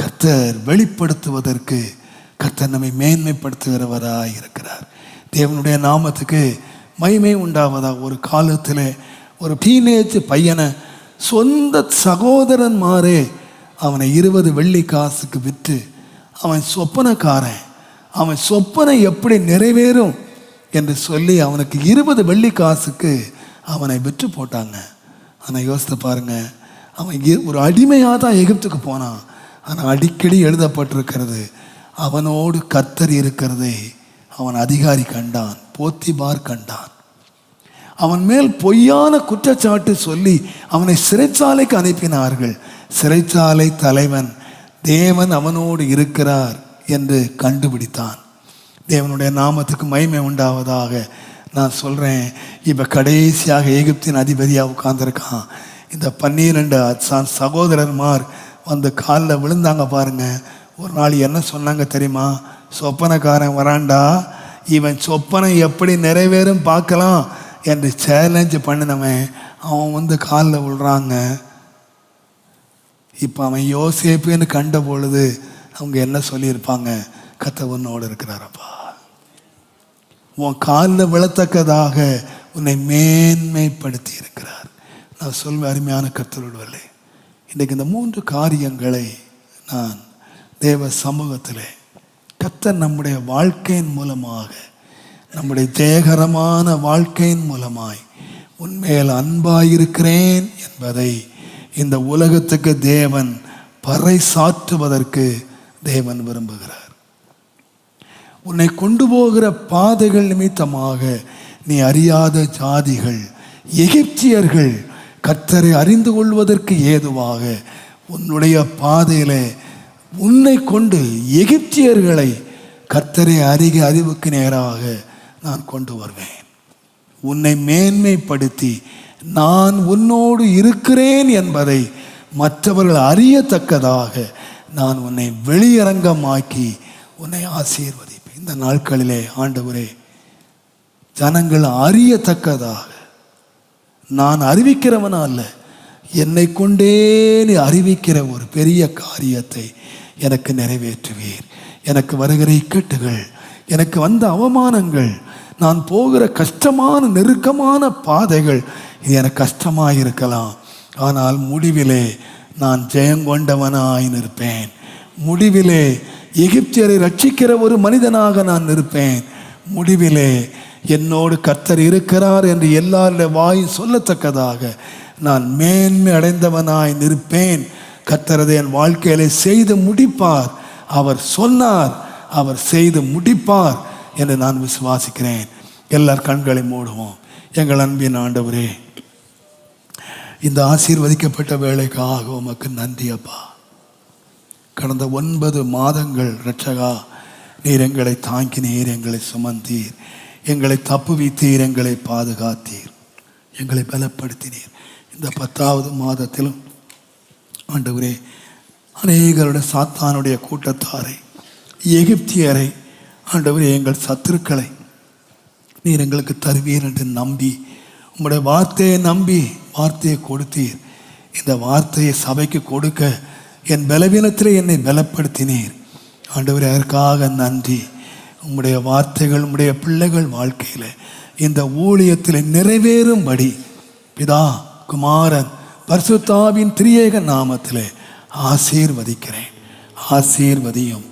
கர்த்தர் வெளிப்படுத்துவதற்கு கர்த்தர் நம்மை மேன்மைப்படுத்துகிறவராக இருக்கிறார். தேவனுடைய நாமத்துக்கு மகிமை உண்டாவதா. ஒரு காலத்தில் ஒரு டீனேஜ் பையனை சொந்த சகோதரன்மாரே அவனை 20 வெள்ளி காசுக்கு விற்று, அவன் சொப்பனக்காரன், அவன் சொப்பனை எப்படி நிறைவேறும் என்று சொல்லி அவனுக்கு 20 வெள்ளி காசுக்கு அவனை விற்று போட்டாங்க. ஆனால் யோசித்து பாருங்க, அவன் ஒரு அடிமையாக தான் எகிப்துக்கு போனான். ஆனால் அடிக்கடி எழுதப்பட்டிருக்கிறது, அவனோடு கர்த்தர் இருக்கிறதை அவன் அதிகாரி கண்டான், போத்திபார் கண்டான். அவன் மேல் பொய்யான குற்றச்சாட்டு சொல்லி அவனை சிறைச்சாலைக்கு அனுப்பினார்கள். சிறைச்சாலை தலைவன் தேவன் அவனோடு இருக்கிறார் என்று கண்டுபிடித்தான். தேவனுடைய நாமத்துக்கு மகிமை உண்டாவதாக. நான் சொல்கிறேன், இப்போ கடைசியாக எகிப்தின் அதிபதியாக உட்கார்ந்துருக்கான். இந்த 12 சகோதரர்மார் வந்து காலில் விழுந்தாங்க பாருங்க. ஒரு நாள் என்ன சொன்னாங்க தெரியுமா? சொப்பனக்காரன் வராண்டா, இவன் சொப்பனை எப்படி நிறைவேறும் பார்க்கலாம் என்று சேலஞ்சு பண்ணினவன் அவன் வந்து காலில் விழுறாங்க. இப்போ அவன் யோசேப்புன்னு கண்ட பொழுது அவங்க என்ன சொல்லியிருப்பாங்க? கர்த்தர் உன்னோடு இருக்கிறாரப்பா, உன் காலில் விழத்தக்கதாக உன்னை மேன்மைப்படுத்தி இருக்கிறார். நான் சொல்வேன், அருமையான கர்த்தருடைய இன்றைக்கு இந்த 3 காரியங்களை நான் தேவ சமூகத்தில் கர்த்தர் நம்முடைய வாழ்க்கையின் மூலமாக, நம்முடைய ஜெயகரமான வாழ்க்கையின் மூலமாய் உன்மேல் அன்பாயிருக்கிறேன் என்பதை இந்த உலகத்துக்கு தேவன் பறைசாற்றுவதற்கு தேவன் விரும்புகிறார். உன்னை கொண்டு போகிற பாதைகள் நிமித்தமாக நீ அறியாத ஜாதிகள், எகிப்தியர்கள் கர்த்தரை அறிந்து கொள்வதற்கு ஏதுவாக உன்னுடைய பாதையிலே உன்னை கொண்டு எகிப்தியர்களை கர்த்தரை அறிவுக்கு நேராக நான் கொண்டு வருவேன். உன்னை மேன்மைப்படுத்தி நான் உன்னோடு இருக்கிறேன் என்பதை மற்றவர்கள் அறியத்தக்கதாக நான் உன்னை வெளியரங்கமாக்கி உன்னை ஆசீர்வதிப்பேன். இந்த நாட்களிலே ஆண்டவரே, ஜனங்கள் அறியத்தக்கதாக, நான் அறிவிக்கிறவனா அல்ல, என்னை கொண்டே நீ அறிவிக்கிற ஒரு பெரிய காரியத்தை எனக்கு நிறைவேற்றுவீர். எனக்கு வருகிற இக்கட்டுகள், எனக்கு வந்த அவமானங்கள், நான் போகிற கஷ்டமான நெருக்கமான பாதைகள், இது எனக்கு கஷ்டமாக இருக்கலாம். ஆனால் முடிவிலே நான் ஜெயங்கொண்டவனாய் நிற்பேன். முடிவிலே எகிப்தியரை ரட்சிக்கிற ஒரு மனிதனாக நான் நிற்பேன். முடிவிலே என்னோடு கர்த்தர் இருக்கிறார் என்று எல்லாருடைய வாய் சொல்லத்தக்கதாக நான் மேன்மை அடைந்தவனாய் நிற்பேன். கர்த்தர் அதை என் வாழ்க்கையிலே செய்து முடிப்பார். அவர் சொன்னார், அவர் செய்து முடிப்பார் என்று நான் விசுவாசிக்கிறேன். எல்லார் கண்களை மூடுவோம். எங்கள் அன்பின் ஆண்டவரே, இந்த ஆசீர்வதிக்கப்பட்ட வேலைக்காக உமக்கு நன்றி அப்பா. கடந்த 9 மாதங்கள் இரட்சகா நீர் எங்களை தாங்கினீர், எங்களை சுமந்தீர், எங்களை தப்புவித்தீர், எங்களை பாதுகாத்தீர், எங்களை பலப்படுத்தினீர். இந்த 10வது மாதத்திலும் ஆண்டவரே, அநேகருடைய சாத்தானுடைய கூட்டத்தாரை, எகிப்தியரை, ஆண்டவரே எங்கள் சத்துருக்களை நீர் எங்களுக்கு தருவீர் என்று நம்பி, உம்முடைய வார்த்தையை நம்பி வார்த்தையை கொடுத்தீர். இந்த வார்த்தையை சபைக்கு கொடுக்க என் பலவீனத்திலே என்னை பலப்படுத்தினீர். ஆண்டவரே, அதற்காக நன்றி. உம்முடைய வார்த்தைகள் உம்முடைய பிள்ளைகள் வாழ்க்கையில் இந்த ஊழியத்தில் நிறைவேறும்படி பிதா, குமாரன், பரிசுத்த ஆவியின் திரியேக நாமத்திலே ஆசீர்வதிக்கிறேன். ஆசீர்வதியும்.